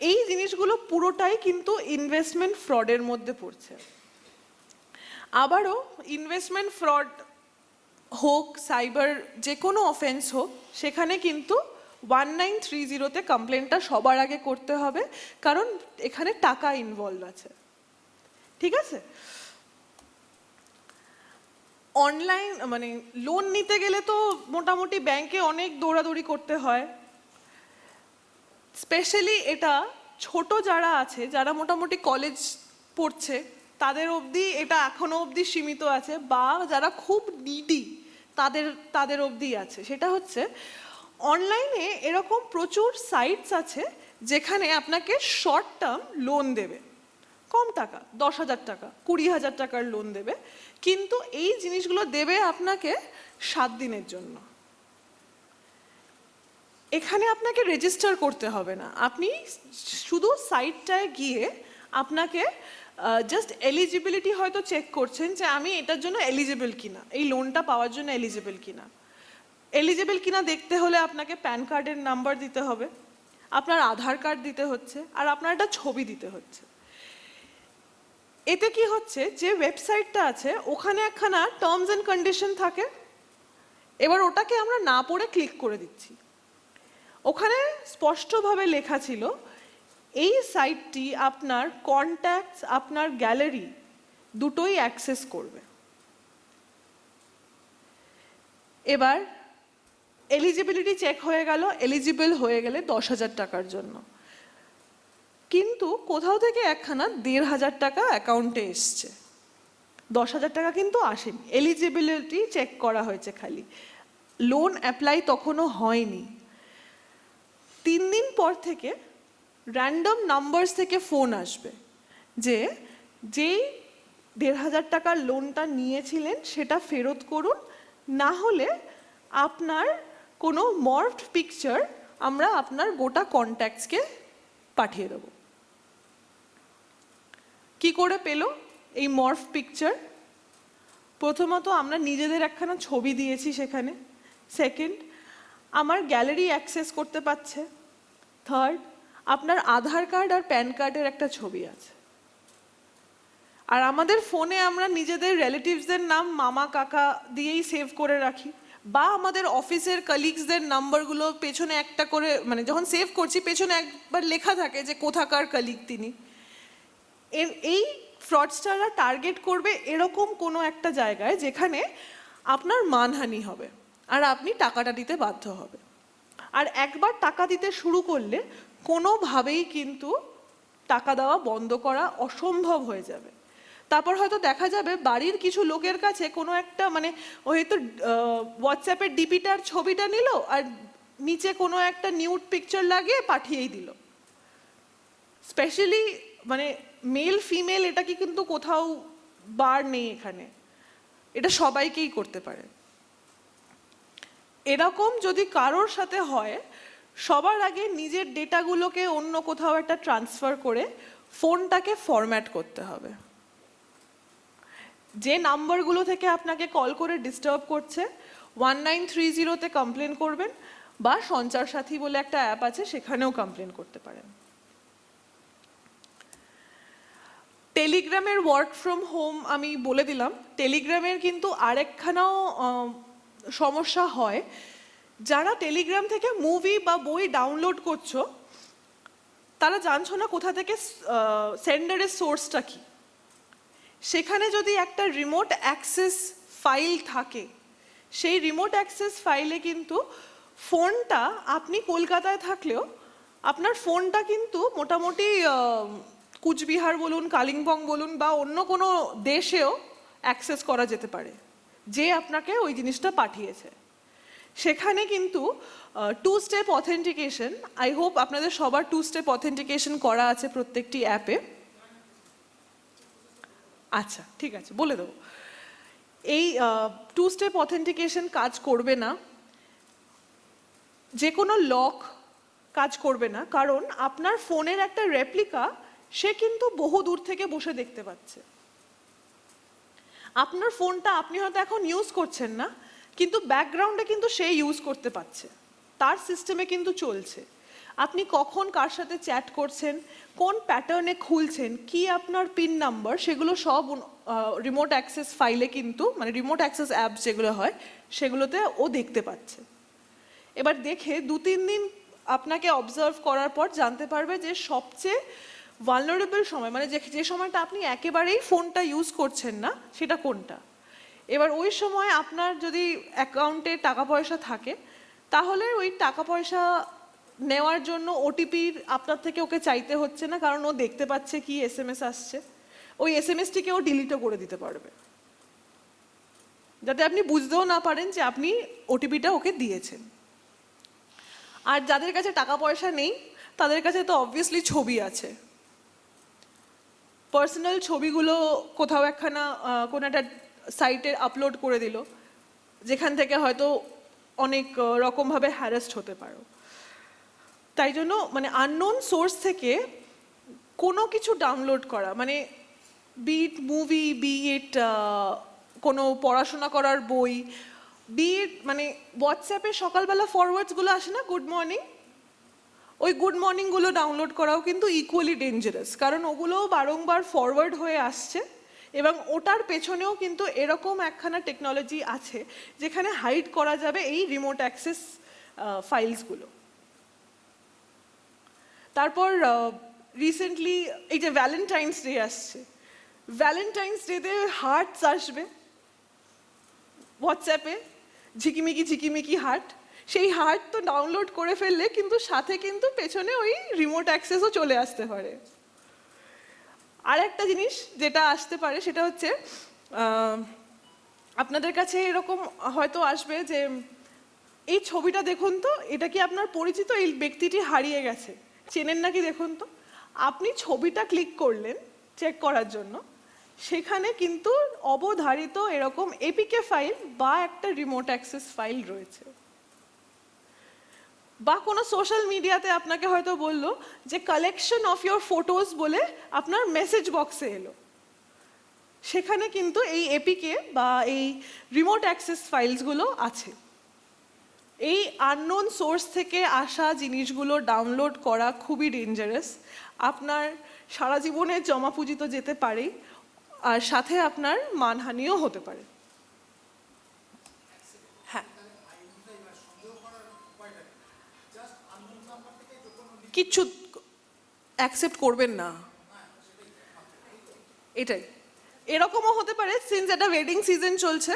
এই জিনিসগুলো পুরোটাই কিন্তু ইনভেস্টমেন্ট ফ্রডের মধ্যে পড়ছে। আবারও ইনভেস্টমেন্ট ফ্রড হোক, সাইবার যে কোনো অফেন্স হোক, সেখানে কিন্তু 1930-তে কমপ্লেনটা সবার আগে করতে হবে, কারণ এখানে টাকা ইনভলভ আছে। ঠিক আছে? অনলাইন মানে লোন নিতে গেলে তো মোটামুটি ব্যাংকে অনেক দৌড়াদৌড়ি করতে হয়। স্পেশালি এটা ছোট যারা আছে, যারা মোটামুটি কলেজ পড়ছে, তাদের অবধি এটা এখনো অবধি সীমিত আছে, বা যারা খুব নিডি তাদের অবধি আছে। সেটা হচ্ছে অনলাইনে এরকম প্রচুর সাইটস আছে যেখানে আপনাকে শর্ট টার্ম লোন দেবে, কম টাকা, 10,000 টাকা, 20,000 টাকার লোন দেবে, কিন্তু এই জিনিসগুলো দেবে আপনাকে 7 দিনের জন্য। এখানে আপনাকে রেজিস্টার করতে হবে না, আপনি শুধু সাইটটায় গিয়ে আপনাকে জাস্ট এলিজিবিলিটি হয়তো চেক করছেন যে আমি এটার জন্য এলিজিবল কিনা, এই লোনটা পাওয়ার জন্য এলিজিবল কিনা। এলিজিবল কিনা দেখতে হলে আপনাকে প্যান কার্ডের নাম্বার দিতে হবে, আপনার আধার কার্ড দিতে হচ্ছে, আর আপনার একটা ছবি দিতে হচ্ছে। এতে কি হচ্ছে, যে ওয়েবসাইটটা আছে ওখানে একখানা টার্মস অ্যান্ড কন্ডিশন থাকে, এবার ওটাকে আমরা না পড়ে ক্লিক করে দিচ্ছি। ওখানে স্পষ্টভাবে লেখা ছিল এই সাইটটি আপনার কন্ট্যাক্টস, আপনার গ্যালারি দুটোই অ্যাক্সেস করবে। এবার এলিজিবিলিটি চেক হয়ে গেল, এলিজিবল হয়ে গেলে 10,000 টাকার জন্য, কিন্তু কোথাও থেকে একখানা 1,500 টাকা অ্যাকাউন্টে এসছে, 10,000 টাকা কিন্তু আসেনি। এলিজিবিলিটি চেক করা হয়েছে খালি, লোন অ্যাপ্লাই তখনও হয়নি। 3 দিন পর থেকে র্যান্ডম নাম্বারস থেকে ফোন আসবে যে যেই 1,500 টাকার লোনটা নিয়েছিলেন সেটা ফেরত করুন, না হলে আপনার কোনো মর্ফড পিকচার আমরা আপনার গোটা কন্ট্যাক্টসকে পাঠিয়ে দেব। কি করে পেলো এই মর্ফ পিকচার? প্রথমত আমরা নিজেদের একখানা ছবি দিয়েছি সেখানে, সেকেন্ড আমার গ্যালারি অ্যাক্সেস করতে পারছে, থার্ড আপনার আধার কার্ড আর প্যান কার্ডের একটা ছবি আছে, আর আমাদের ফোনে আমরা নিজেদের রিলেটিভসদের নাম মামা কাকা দিয়েই সেভ করে রাখি, বা আমাদের অফিসের কলিগসদের নাম্বারগুলো পেছনে একটা করে, মানে যখন সেভ করছি পেছনে একবার লেখা থাকে যে কোথাকার কলিগ তিনি। এই ফ্রডস্টাররা টার্গেট করবে এরকম কোনো একটা জায়গায় যেখানে আপনার মানহানি হবে আর আপনি টাকাটা দিতে বাধ্য হবে। আর একবার টাকা দিতে শুরু করলে কোনোভাবেই কিন্তু টাকা দেওয়া বন্ধ করা অসম্ভব হয়ে যাবে। তারপর হয়তো দেখা যাবে বাড়ির কিছু লোকের কাছে কোনো একটা, মানে হয়তো হোয়াটসঅ্যাপের ডিপিটার ছবিটা নিল আর নিচে কোনো একটা নিউড পিকচার লাগিয়ে পাঠিয়েই দিল। স্পেশালি মানে মেল ফিমেল এটা কি কিন্তু কোথাও বার নেই এখানে, এটা সবাইকেই করতে পারে। এরকম যদি কারোর সাথে হয়, সবার আগে নিজের ডেটাগুলোকে অন্য কোথাও একটা ট্রান্সফার করে ফোনটাকে ফরম্যাট করতে হবে। যে নাম্বারগুলো থেকে আপনাকে কল করে ডিস্টার্ব করছে 1930-তে কমপ্লেন করবেন, বা সঞ্চার সাথী বলে একটা অ্যাপ আছে সেখানেও কমপ্লেন করতে পারেন। টেলিগ্রামের ওয়ার্ক ফ্রম হোম আমি বলে দিলাম। টেলিগ্রামের কিন্তু আরেকখানাও সমস্যা হয়, যারা টেলিগ্রাম থেকে মুভি বা বই ডাউনলোড করছো তারা জানছো না কোথা থেকে সেন্ডারের সোর্সটা কি। সেখানে যদি একটা রিমোট অ্যাক্সেস ফাইল থাকে, সেই রিমোট অ্যাক্সেস ফাইলে কিন্তু ফোনটা আপনি কলকাতায় থাকলেও আপনার ফোনটা কিন্তু মোটামুটি কুচবিহার বলুন, কালিম্পং বলুন বা অন্য কোনো দেশেও অ্যাক্সেস করা যেতে পারে, যে আপনাকে ওই জিনিসটা পাঠিয়েছে। সেখানে কিন্তু two step authentication, I hope আপনাদের সবার টু স্টেপ অথেন্টিকেশন করা আছে প্রত্যেকটি অ্যাপে। আচ্ছা, ঠিক আছে, বলে দেবো। এই টু স্টেপ অথেন্টিকেশন কাজ করবে না, যে কোনো লক কাজ করবে না, কারণ আপনার ফোনের একটা রেপ্লিকা সে কিন্তু বহু দূর থেকে বসে দেখতে পাচ্ছে। আপনার ফোনটা আপনি হয়তো এখন ইউজ করছেন না, কিন্তু ব্যাকগ্রাউন্ডে কিন্তু সে ইউজ করতে পারছে, তার সিস্টেমে কিন্তু চলছে। আপনি কখন কার সাথে চ্যাট করছেন, কোন প্যাটার্নে খুলছেন, কি আপনার পিন নাম্বার, সেগুলো সব রিমোট অ্যাক্সেস ফাইলে কিন্তু, মানে রিমোট অ্যাক্সেস অ্যাপ যেগুলো হয় সেগুলোতে ও দেখতে পাচ্ছে। এবার দেখে 2-3 দিন আপনাকে অবজার্ভ করার পর জানতে পারবে যে সবচেয়ে ভালনারেবল সময়, মানে যে সময়টা আপনি একেবারেই ফোনটা ইউজ করছেন না, সেটা কোনটা। এবার ওই সময় আপনার যদি অ্যাকাউন্টে টাকা পয়সা থাকে, তাহলে ওই টাকা পয়সা নেওয়ার জন্য ওটিপির আপনার থেকে ওকে চাইতে হচ্ছে না, কারণ ও দেখতে পাচ্ছে কি এসএমএস আসছে। ওই এসএমএসটিকে ও ডিলিটও করে দিতে পারবে, যাতে আপনি বুঝতেও না পারেন যে আপনি ওটিপিটা ওকে দিয়েছেন। আর যাদের কাছে টাকা পয়সা নেই, তাদের কাছে তো অবভিয়াসলি ছবি আছে। পার্সোনাল ছবিগুলো কোথাও একখানা কোনো একটা সাইটে আপলোড করে দিল, যেখান থেকে হয়তো অনেক রকমভাবে হ্যারাসড হতে পারো। তাই জন্য মানে আননোন সোর্স থেকে কোনো কিছু ডাউনলোড করা, মানে বিট মুভি, বিট কোনো পড়াশোনা করার বই, বিট মানে হোয়াটসঅ্যাপে সকালবেলা ফরওয়ার্ডসগুলো আসে না, গুড মর্নিং, ওই গুড মর্নিংগুলো ডাউনলোড করাও কিন্তু ইকুয়ালি ডেঞ্জারাস, কারণ ওগুলোও বারংবার ফরওয়ার্ড হয়ে আসছে, এবং ওটার পেছনেও কিন্তু এরকম একখানা টেকনোলজি আছে যেখানে হাইড করা যাবে এই রিমোট অ্যাক্সেস ফাইলসগুলো। তারপর রিসেন্টলি এই যে ভ্যালেন্টাইন্স ডে আসছে, ভ্যালেন্টাইন্স ডেতে হার্টস আসবে হোয়াটসঅ্যাপে, ঝিকিমিকি ঝিকিমিকি হার্ট। সেই হার্ট তো ডাউনলোড করে ফেললে কিন্তু সাথে কিন্তু পেছনে ওই রিমোট অ্যাক্সেসও চলে আসতে পারে। আর একটা জিনিস যেটা আসতে পারে সেটা হচ্ছে আপনাদের কাছে এরকম হয়তো আসবে যে এই ছবিটা দেখুন তো, এটা কি আপনার পরিচিত, এই ব্যক্তিটি হারিয়ে গেছে, চেনেন নাকি দেখুন তো। আপনি ছবিটা ক্লিক করলেন চেক করার জন্য, সেখানে কিন্তু অবধারিত এরকম এপিকে ফাইল বা একটা রিমোট অ্যাক্সেস ফাইল রয়েছে। বা কোনো সোশ্যাল মিডিয়াতে আপনাকে হয়তো বললো যে কালেকশন অফ ইয়োর ফটোজ বলে আপনার মেসেজ বক্সে এলো, সেখানে কিন্তু এই এপিকে বা এই রিমোট অ্যাক্সেস ফাইলসগুলো আছে। এই আননোন সোর্স থেকে আসা জিনিসগুলো ডাউনলোড করা খুবই ডেঞ্জারাস, আপনার সারা জীবনের জমা পুঁজি তো যেতে পারেই, আর সাথে আপনার মানহানিও হতে পারে। হ্যাঁ, কিচ্ছু অ্যাকসেপ্ট করবেন না, এটাই। এরকমও হতে পারে, সিন্স এটা ওয়েডিং সিজন চলছে,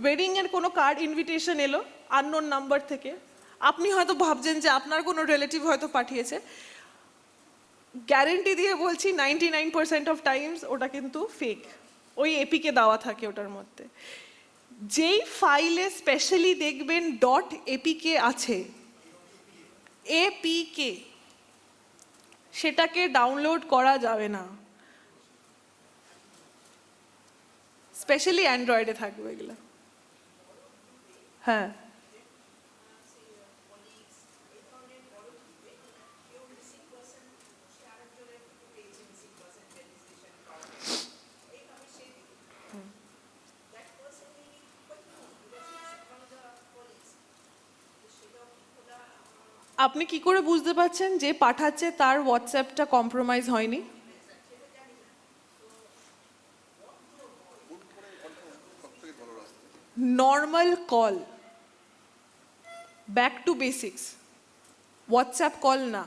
ওয়েডিংয়ের কোনো কার্ড ইনভিটেশন এলো আননোন নাম্বার থেকে, আপনি হয়তো ভাবছেন যে আপনার কোনো রিলেটিভ হয়তো পাঠিয়েছে, গ্যারেন্টি দিয়ে বলছি 99% অফ টাইমস ওটা কিন্তু ফেক, ওই এপিকে দেওয়া থাকে ওটার মধ্যে। যেই ফাইলে স্পেশালি দেখবেন ডট এপিকে আছে, এপিকে, সেটাকে ডাউনলোড করা যাবে না, স্পেশালি অ্যান্ড্রয়েডে থাকবে এগুলো। হ্যাঁ, আপনি কি করে বুঝতে পারছেন যে পাঠাচ্ছে তার হোয়াটসঅ্যাপটা কম্প্রোমাইজ হয়নি? Normal call, back to basics, WhatsApp call না,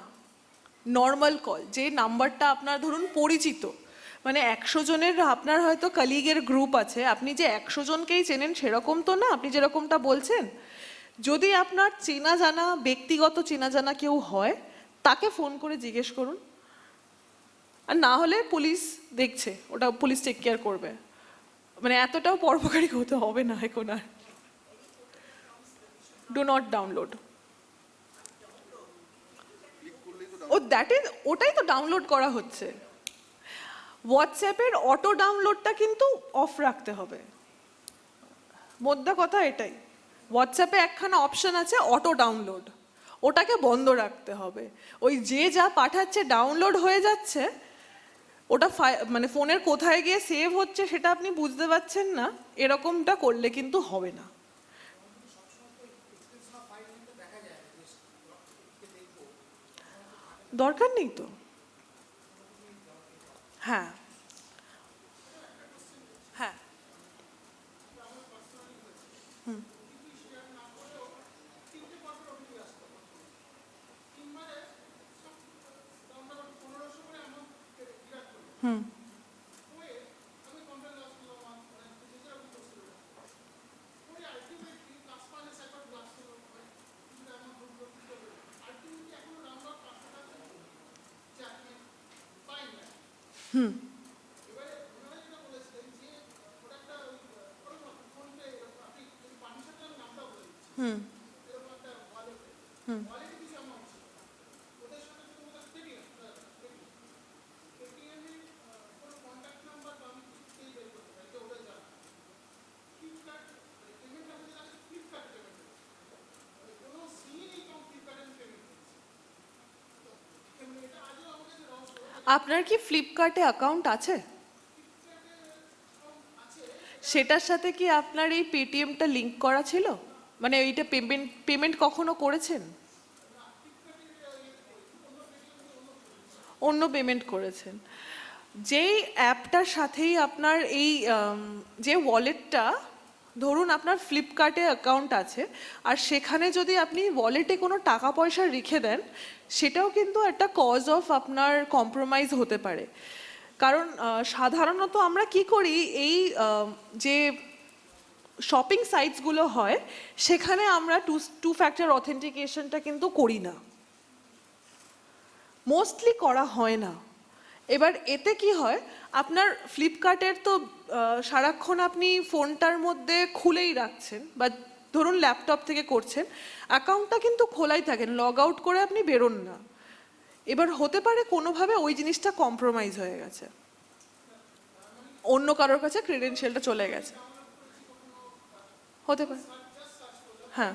নর্মাল কল, যে নাম্বারটা আপনার ধরুন পরিচিত, মানে 100 জনের আপনার হয়তো কলিগের গ্রুপ আছে, আপনি যে 100 জনকেই চেনেন সেরকম তো না, আপনি যেরকমটা বলছেন, যদি আপনার চেনা জানা ব্যক্তিগত চেনা জানা কেউ হয় তাকে ফোন করে জিজ্ঞেস করুন, আর না হলে পুলিশ দেখছে, ওটা পুলিশ টেক কেয়ার করবে। মানে এতটাও পরোপকারী হতে হবে না এখন আর। Do not download. ওটাই তো ডাউনলোড করা হচ্ছে। হোয়াটসঅ্যাপের অটো ডাউনলোডটা কিন্তু অফ রাখতে হবে, মোদ্দা কথা এটাই। হোয়াটসঅ্যাপে একখানা অপশন আছে অটো ডাউনলোড, ওটাকে বন্ধ রাখতে হবে। ওই যে যা পাঠাচ্ছে ডাউনলোড হয়ে যাচ্ছে, ওটা মানে ফোনের কোথায় গিয়ে সেভ হচ্ছে সেটা আপনি বুঝতে পারছেন না, এরকমটা করলে কিন্তু হবে না। দরকার নেই তো। হ্যাঁ হ্যাঁ হুম হুম আপনার কি ফ্লিপকার্টে অ্যাকাউন্ট আছে? সেটার সাথে কি আপনার এই পেটিএমটা লিংক করা ছিল? মানে এইটা পেমেন্ট কখনো করেছেন? অন্য পেমেন্ট করেছেন। যেই অ্যাপটার সাথেই আপনার এই যে ওয়ালেটটা, ধরুন আপনার ফ্লিপকার্টে অ্যাকাউন্ট আছে, আর সেখানে যদি আপনি ওয়ালেটে কোনো টাকা পয়সা রেখে দেন, সেটাও কিন্তু একটা কজ অফ আপনার কম্প্রোমাইজ হতে পারে। কারণ সাধারণত আমরা কি করি, এই যে শপিং সাইটসগুলো হয় সেখানে আমরা টু ফ্যাক্টর অথেন্টিকেশনটা কিন্তু করি না, মোস্টলি করা হয় না। এবার এতে কি হয়, আপনার ফ্লিপকার্টের তো সারাক্ষণ আপনি ফোনটার মধ্যে খুলেই রাখছেন, বা ধরুন ল্যাপটপ থেকে করছেন, অ্যাকাউন্টটা কিন্তু খোলাই থাকেন, লগ আউট করে আপনি বেরোন না। এবার হতে পারে কোনোভাবে ওই জিনিসটা কম্প্রোমাইজ হয়ে গেছে, অন্য কারোর কাছে ক্রেডেনশিয়ালটা চলে গেছে, হতে পারে। হ্যাঁ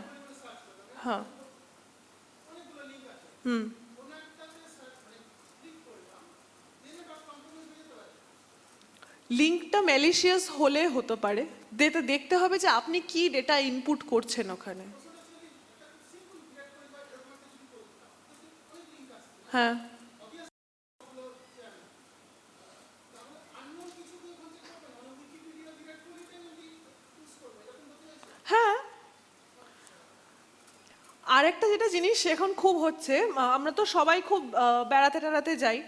হ্যাঁ হুম লিঙ্কটা ম্যালিশিয়াস হলে হতে পারে, দেখতে হবে যে আপনি কি ডেটা ইনপুট করছেন ওখানে। হ্যাঁ হ্যাঁ আরেকটা যেটা জিনিস এখন খুব হচ্ছে, আমরা তো সবাই খুব বেড়াতে টেড়াতে যাই,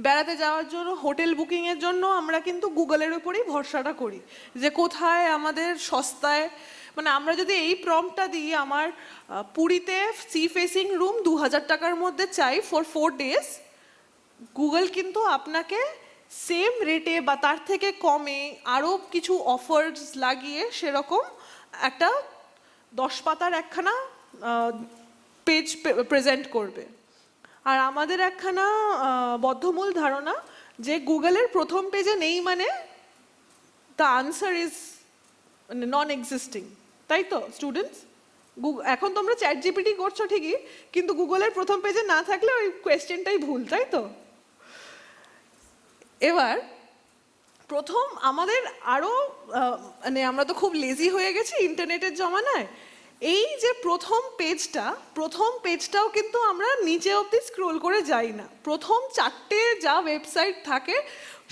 বেড়াতে যাওয়ার জন্য হোটেল বুকিংয়ের জন্য আমরা কিন্তু গুগলের উপরেই ভরসাটা করি যে কোথায় আমাদের সস্তায়, মানে আমরা যদি এই প্রম্পটটা দিই, আমার পুরীতে সি ফেসিং রুম 2000 টাকার মধ্যে চাই ফর 4 days, গুগল কিন্তু আপনাকে সেম রেটে বা তার থেকে কমে আরও কিছু অফার্স লাগিয়ে সেরকম একটা 10 পাতার একখানা পেজ প্রেজেন্ট করবে। আর আমাদের একখানা বদ্ধমূল ধারণা যে গুগলের প্রথম পেজে নেই মানে the answer is non existing, তাই তো স্টুডেন্টস? এখন তোমরা চ্যাট জিপিটি করছো ঠিকই, কিন্তু গুগলের প্রথম পেজে না থাকলে ওই কোয়েশ্চেনটাই ভুল, তাই তো? এবার প্রথম আমাদের আরও মানে আমরা তো খুব লেজি হয়ে গেছি ইন্টারনেটের জমানায়, এই যে প্রথম পেজটাও কিন্তু আমরা নিচে অবধি স্ক্রোল করে যাই না। প্রথম 4টে যা ওয়েবসাইট থাকে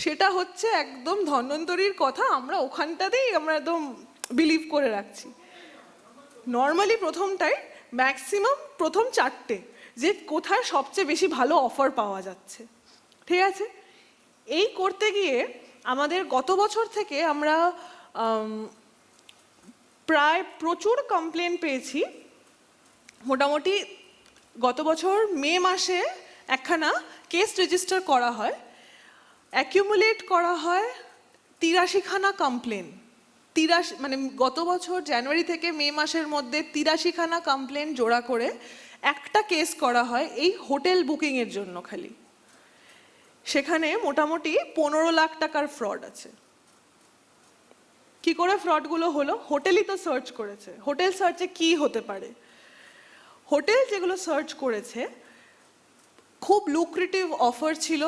সেটা হচ্ছে একদম ধন্বন্তরীর কথা, আমরা ওখানটাতেই আমরা একদম বিলিভ করে রাখছি। নর্মালি প্রথমটাই, ম্যাক্সিমাম প্রথম 4টে, যে কোথায় সবচেয়ে বেশি ভালো অফার পাওয়া যাচ্ছে, ঠিক আছে? এই করতে গিয়ে আমাদের গত বছর থেকে আমরা প্রায় প্রচুর কমপ্লেন পেয়েছি মোটামুটি গত বছর মে মাসে একখানা কেস রেজিস্টার করা হয়, অ্যাকিউমুলেট করা হয় 83খানা কমপ্লেন। 83 মানে গত বছর জানুয়ারি থেকে মে মাসের মধ্যে 83খানা কমপ্লেন জোড়া করে একটা কেস করা হয় এই হোটেল বুকিংয়ের জন্য খালি। সেখানে মোটামুটি 15 লাখ টাকার ফ্রড আছে। কি করে ফ্রডগুলো হলো? হোটেলই তো সার্চ করেছে। হোটেল সার্চে কি হতে পারে? হোটেল যেগুলো সার্চ করেছে খুব লুক্রেটিভ অফার ছিল,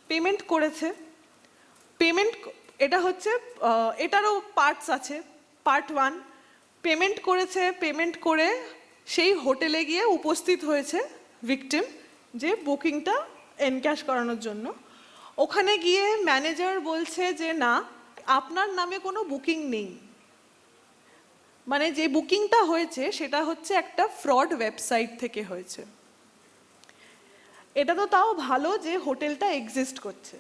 পেমেন্ট করেছে। পেমেন্ট এটা হচ্ছে এটারও পার্টস আছে। পার্ট 1, পেমেন্ট করেছে, পেমেন্ট করে সেই হোটেলে গিয়ে উপস্থিত হয়েছে ভিকটিম, যে বুকিংটা এনক্যাশ করানোর জন্য। ওখানে গিয়ে ম্যানেজার বলছে যে না, আপনার নামে কোনো বুকিং নেই। মানে যে বুকিংটা হয়েছে সেটা হচ্ছে একটা ফ্রড ওয়েবসাইট থেকে হয়েছে। এটা তো তাও ভালো যে হোটেলটা এক্সিস্ট করছে।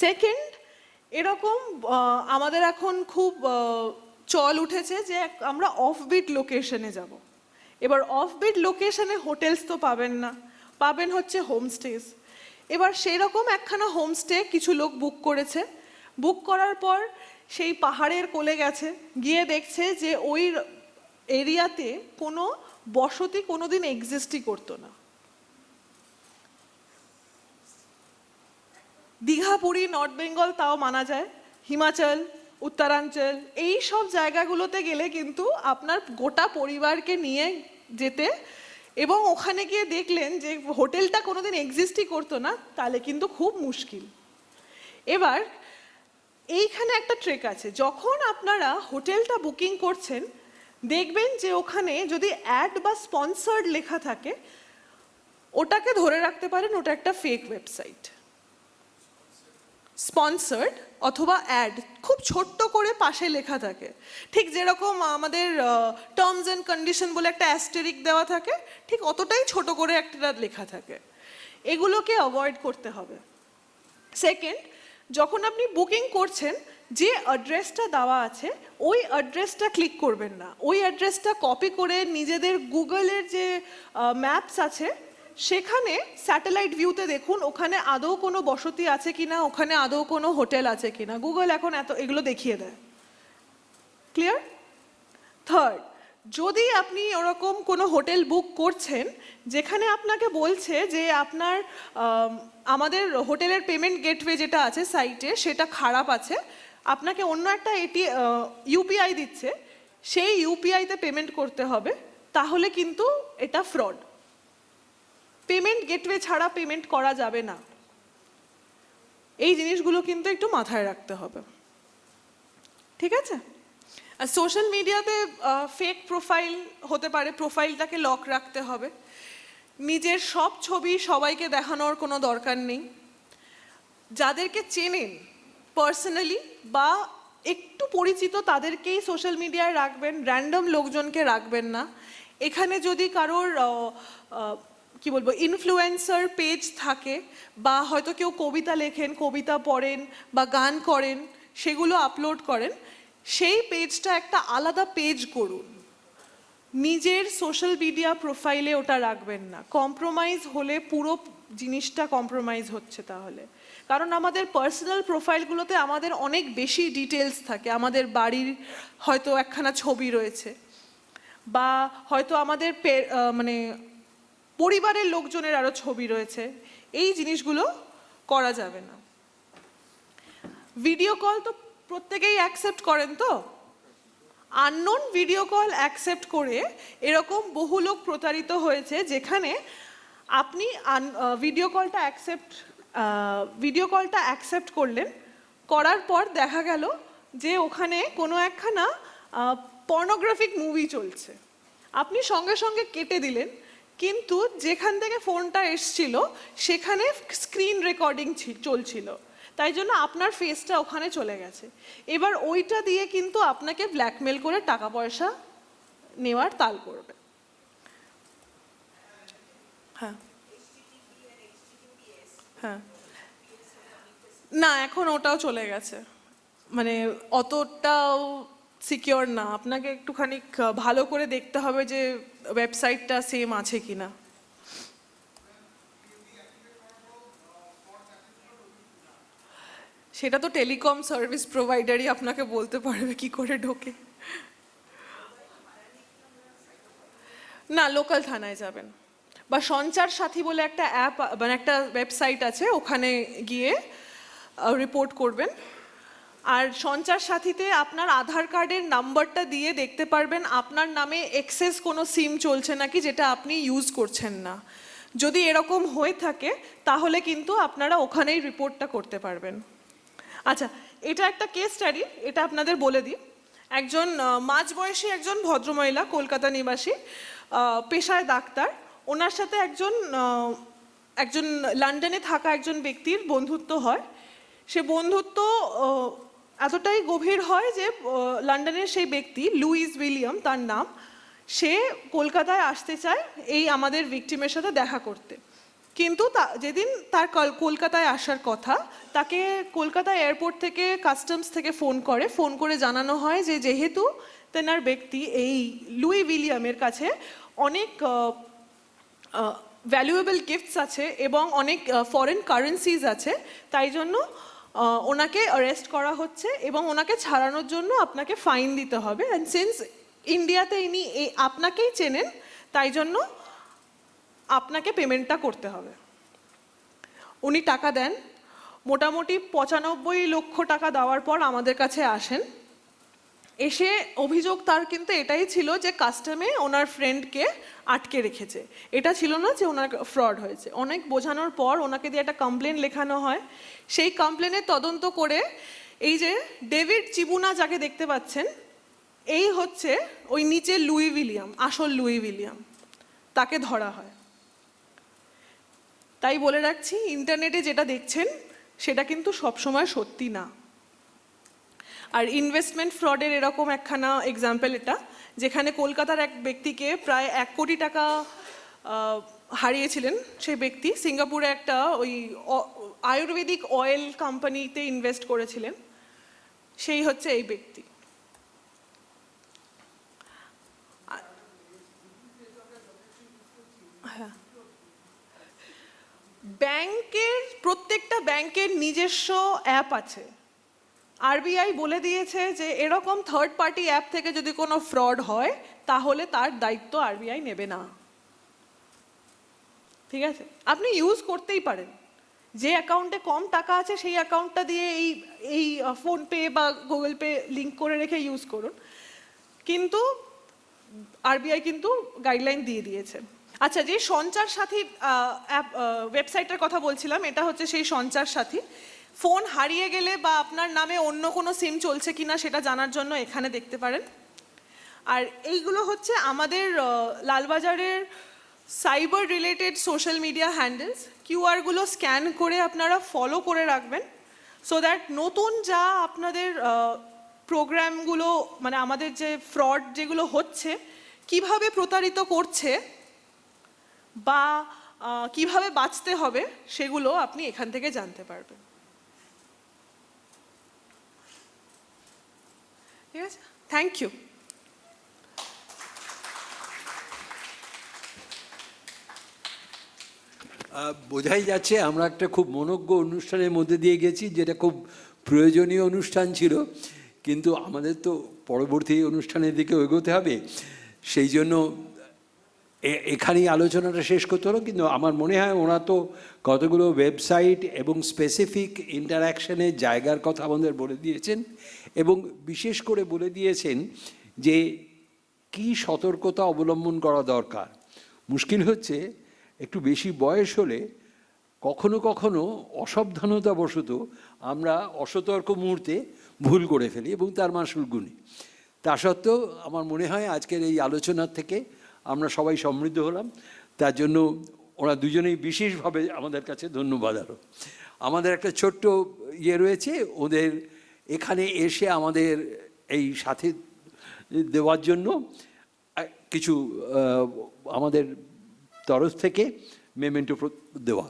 সেকেন্ড, এরকম আমাদের এখন খুব চল উঠেছে যে আমরা অফবিট লোকেশনে যাব। এবার অফবিট লোকেশনে হোটেলস তো পাবেন না, পাবেন হচ্ছে হোমস্টেজ। এবার সেই রকম একখানা হোমস্টে কিছু লোক বুক করেছে। বুক করার পর সেই পাহাড়ের কোলে গেছে, গিয়ে দেখছে যে ওই এরিয়াতে কোনো বসতি কোনোদিন এক্সিস্টই করতো না। দীঘা, পুরী, নর্থ বেঙ্গল তাও মানা যায়, হিমাচল, উত্তরাঞ্চল, এই সব জায়গাগুলোতে গেলে কিন্তু আপনার গোটা পরিবারকে নিয়ে যেতে এবং ওখানে গিয়ে দেখলেন যে হোটেলটা কোনোদিন এক্সিস্টই করতো না, তাহলে কিন্তু খুব মুশকিল। এবার এইখানে একটা ট্রেক আছে, যখন আপনারা হোটেলটা বুকিং করছেন দেখবেন যে ওখানে যদি অ্যাড বা স্পন্সর্ড লেখা থাকে, ওটাকে ধরে রাখতে পারেন ওটা একটা ফেক ওয়েবসাইট। স্পন্সর্ড অথবা অ্যাড খুব ছোট্ট করে পাশে লেখা থাকে, ঠিক যেরকম আমাদের টার্মস অ্যান্ড কন্ডিশন বলে একটা অ্যাস্টেরিক দেওয়া থাকে, ঠিক অতটাই ছোট করে একটা লেখা থাকে। এগুলোকে অ্যাভয়েড করতে হবে। সেকেন্ড, যখন আপনি বুকিং করছেন যে অ্যাড্রেসটা দেওয়া আছে ওই অ্যাড্রেসটা ক্লিক করবেন না। ওই অ্যাড্রেসটা কপি করে নিজেদের গুগলের যে ম্যাপস আছে সেখানে স্যাটেলাইট ভিউতে দেখুন ওখানে আদৌ কোনো বসতি আছে কিনা, ওখানে আদৌ কোনো হোটেল আছে কিনা। গুগল এখন এগুলো দেখিয়ে দেয়। ক্লিয়ার? থার্ড, যদি আপনি ওরকম কোনো হোটেল বুক করছেন যেখানে আপনাকে বলছে যে আপনার আমাদের হোটেলের পেমেন্ট গেটওয়ে যেটা আছে সাইটে সেটা খারাপ আছে, আপনাকে অন্য একটা ইউপিআই দিচ্ছে, সেই ইউপিআইতে পেমেন্ট করতে হবে, তাহলে কিন্তু এটা ফ্রড। পেমেন্ট গেটওয়ে ছাড়া পেমেন্ট করা যাবে না। এই জিনিসগুলো কিন্তু একটু মাথায় রাখতে হবে। ঠিক আছে? আর সোশ্যাল মিডিয়াতে ফেক প্রোফাইল হতে পারে, প্রোফাইলটাকে লক রাখতে হবে। নিজের সব ছবি সবাইকে দেখানোর কোনো দরকার নেই। যাদেরকে চেনেন পার্সোনালি বা একটু পরিচিত তাদেরকেই সোশ্যাল মিডিয়ায় রাখবেন, র্যান্ডম লোকজনকে রাখবেন না। এখানে যদি কারোর কি বলবো ইনফ্লুয়েন্সার পেজ থাকে বা হয়তো কেউ কবিতা লেখেন, কবিতা পড়েন বা গান করেন, সেগুলো আপলোড করেন, সেই পেজটা একটা আলাদা পেজ করুন। নিজের সোশ্যাল মিডিয়া প্রোফাইলে ওটা রাখবেন না। কম্প্রোমাইজ হলে পুরো জিনিসটা কম্প্রোমাইজ হচ্ছে তাহলে। কারণ আমাদের পার্সোনাল প্রোফাইলগুলোতে আমাদের অনেক বেশি ডিটেলস থাকে। আমাদের বাড়ির হয়তো একখানা ছবি রয়েছে বা হয়তো আমাদের মানে পরিবারের লোকজনের আরও ছবি রয়েছে। এই জিনিসগুলো করা যাবে না। ভিডিও কল তো প্রত্যেকেই অ্যাকসেপ্ট করেন তো? আননোন ভিডিও কল অ্যাকসেপ্ট করে এরকম বহু লোক প্রতারিত হয়েছে, যেখানে আপনি ভিডিও কলটা অ্যাকসেপ্ট করলেন, করার পর দেখা গেল যে ওখানে কোনো একখানা পর্নোগ্রাফিক মুভি চলছে। আপনি সঙ্গে সঙ্গে কেটে দিলেন, কিন্তু যেখান থেকে ফোনটা এসছিল সেখানে স্ক্রিন রেকর্ডিং চলছিল, তাই জন্য আপনার ফেসটা ওখানে চলে গেছে। এবার ওইটা দিয়ে কিন্তু আপনাকে ব্ল্যাকমেল করে টাকা পয়সা নেওয়ার তাল করবে। হ্যাঁ হ্যাঁ, না এখন ওটাও চলে গেছে, মানে অতটাও সিকিওর না, আপনাকে একটুখানি ভালো করে দেখতে হবে যে ওয়েবসাইটটা সেম আছে কিনা। সেটা তো টেলিকম সার্ভিস প্রোভাইডারই আপনাকে বলতে পারবে কি করে ঢোকে। না, লোকাল থানায় যাবেন, বা সঞ্চার সাথী বলে একটা অ্যাপ মানে একটা ওয়েবসাইট আছে, ওখানে গিয়ে রিপোর্ট করবেন। আর সঞ্চার সাথীতে আপনার আধার কার্ডের নাম্বারটা দিয়ে দেখতে পারবেন আপনার নামে এক্সেস কোনো সিম চলছে নাকি যেটা আপনি ইউজ করছেন না। যদি এরকম হয়ে থাকে তাহলে কিন্তু আপনারা ওখানেই রিপোর্টটা করতে পারবেন। আচ্ছা, এটা একটা কেস স্টাডি, এটা আপনাদের বলে দিই। একজন মাঝবয়সী একজন ভদ্রমহিলা, কলকাতা নিবাসী, পেশায় ডাক্তার। ওনার সাথে একজন লন্ডনে থাকা একজন ব্যক্তির বন্ধুত্ব হয়। সে বন্ধুত্ব এতটাই গভীর হয় যে লন্ডনের সেই ব্যক্তি, লুইস উইলিয়াম তার নাম, সে কলকাতায় আসতে চায় এই আমাদের ভিকটিমের সাথে দেখা করতে। কিন্তু যেদিন তার কলকাতায় আসার কথা, তাকে কলকাতা এয়ারপোর্ট থেকে কাস্টমস থেকে ফোন করে জানানো হয় যে যেহেতু তেনার ব্যক্তি এই লুই উইলিয়ামের কাছে অনেক ভ্যালুয়েবল গিফটস আছে এবং অনেক ফরেন কারেন্সিজ আছে, তাই জন্য ওনাকে অ্যারেস্ট করা হচ্ছে এবং ওনাকে ছাড়ানোর জন্য আপনাকে ফাইন দিতে হবে। অ্যান্ড সিন্স ইন্ডিয়াতে ইনি আপনাকেই চেনেন, তাই জন্য আপনাকে পেমেন্টটা করতে হবে। উনি টাকা দেন, মোটামুটি 95 লক্ষ টাকা দেওয়ার পর আমাদের কাছে আসেন। এসে অভিযোগ তার কিন্তু এটাই ছিল যে কাস্টমে ওনার ফ্রেন্ডকে আটকে রেখেছে, এটা ছিল না যে ওনার ফ্রড হয়েছে। অনেক বোঝানোর পর ওনাকে দিয়ে একটা কমপ্লেন লেখানো হয়। সেই কমপ্লেনের তদন্ত করে এই যে ডেভিড চিবুনা যাকে দেখতে পাচ্ছেন, এই হচ্ছে ওই নিচে লুই উইলিয়াম, আসল লুই উইলিয়াম, তাকে ধরা হয়। তাই বলে রাখছি, ইন্টারনেটে যেটা দেখছেন সেটা কিন্তু সবসময় সত্যি না। আর ইনভেস্টমেন্ট ফ্রডের এরকম একখানা এক্সাম্পল এটা, যেখানে কলকাতার এক ব্যক্তিকে প্রায় 1 কোটি টাকা হারিয়েছিলেন সেই ব্যক্তি। সিঙ্গাপুরে একটা ওই আয়ুর্বেদিক অয়েল কোম্পানিতে ইনভেস্ট করেছিলেন, সেই হচ্ছে এই ব্যক্তি। হ্যাঁ, প্রত্যেকটা ব্যাংকের নিজস্ব অ্যাপ আছে। আরবিআই বলে দিয়েছে যে এরকম থার্ড পার্টি অ্যাপ থেকে যদি কোনো ফ্রড হয় তাহলে তার দায়িত্ব আরবিআই নেবে না। ঠিক আছে, আপনি ইউজ করতেই পারেন, যে অ্যাকাউন্টে কম টাকা আছে সেই অ্যাকাউন্টটা দিয়ে এই ফোনপে বা গুগল পে লিঙ্ক করে রেখে ইউজ করুন, কিন্তু আরবিআই কিন্তু গাইডলাইন দিয়ে দিয়েছে। আচ্ছা, যে সঞ্চার সাথী অ্যাপ ওয়েবসাইটের কথা বলছিলাম, এটা হচ্ছে সেই সঞ্চার সাথী। ফোন হারিয়ে গেলে বা আপনার নামে অন্য কোনো সিম চলছে কিনা সেটা জানার জন্য এখানে দেখতে পারেন। আর এইগুলো হচ্ছে আমাদের লালবাজারের cyber related social media handles. কিউআরগুলো স্ক্যান করে আপনারা ফলো করে রাখবেন, সো দ্যাট নতুন যা আপনাদের প্রোগ্রামগুলো, মানে আমাদের যে ফ্রড যেগুলো হচ্ছে, কিভাবে প্রতারিত করছে বা কিভাবে বাঁচতে হবে, সেগুলো আপনি এখান থেকে জানতে পারবেন। ঠিক আছে, থ্যাংক ইউ। বোঝাই যাচ্ছে আমরা একটা খুব মনোজ্ঞ অনুষ্ঠানের মধ্যে দিয়ে গেছি, যেটা খুব প্রয়োজনীয় অনুষ্ঠান ছিল, কিন্তু আমাদের তো পরবর্তী অনুষ্ঠানের দিকে এগোতে হবে। সেই জন্য এখানেই আলোচনাটা শেষ করতে হলো। কিন্তু আমার মনে হয় ওরা তো কতগুলো ওয়েবসাইট এবং স্পেসিফিক ইন্টারাকশনের জায়গার কথা আমাদের বলে দিয়েছেন, এবং বিশেষ করে বলে দিয়েছেন যে কি সতর্কতা অবলম্বন করা দরকার। মুশকিল হচ্ছে একটু বেশি বয়স হলে কখনো কখনো অসাবধানতাবশত আমরা অসতর্ক মুহূর্তে ভুল করে ফেলি এবং তার মাসুল গুনি। তা সত্ত্বেও আমার মনে হয় আজকের এই আলোচনার থেকে আমরা সবাই সমৃদ্ধ হলাম। তার জন্য ওরা দুজনেই বিশেষভাবে আমাদের কাছে ধন্যবাদ। আরও আমাদের একটা ছোট্ট রয়েছে, ওদের এখানে এসে আমাদের এই সাথে দেওয়ার জন্য কিছু আমাদের তরফ থেকে মেমেন্টো দেওয়া।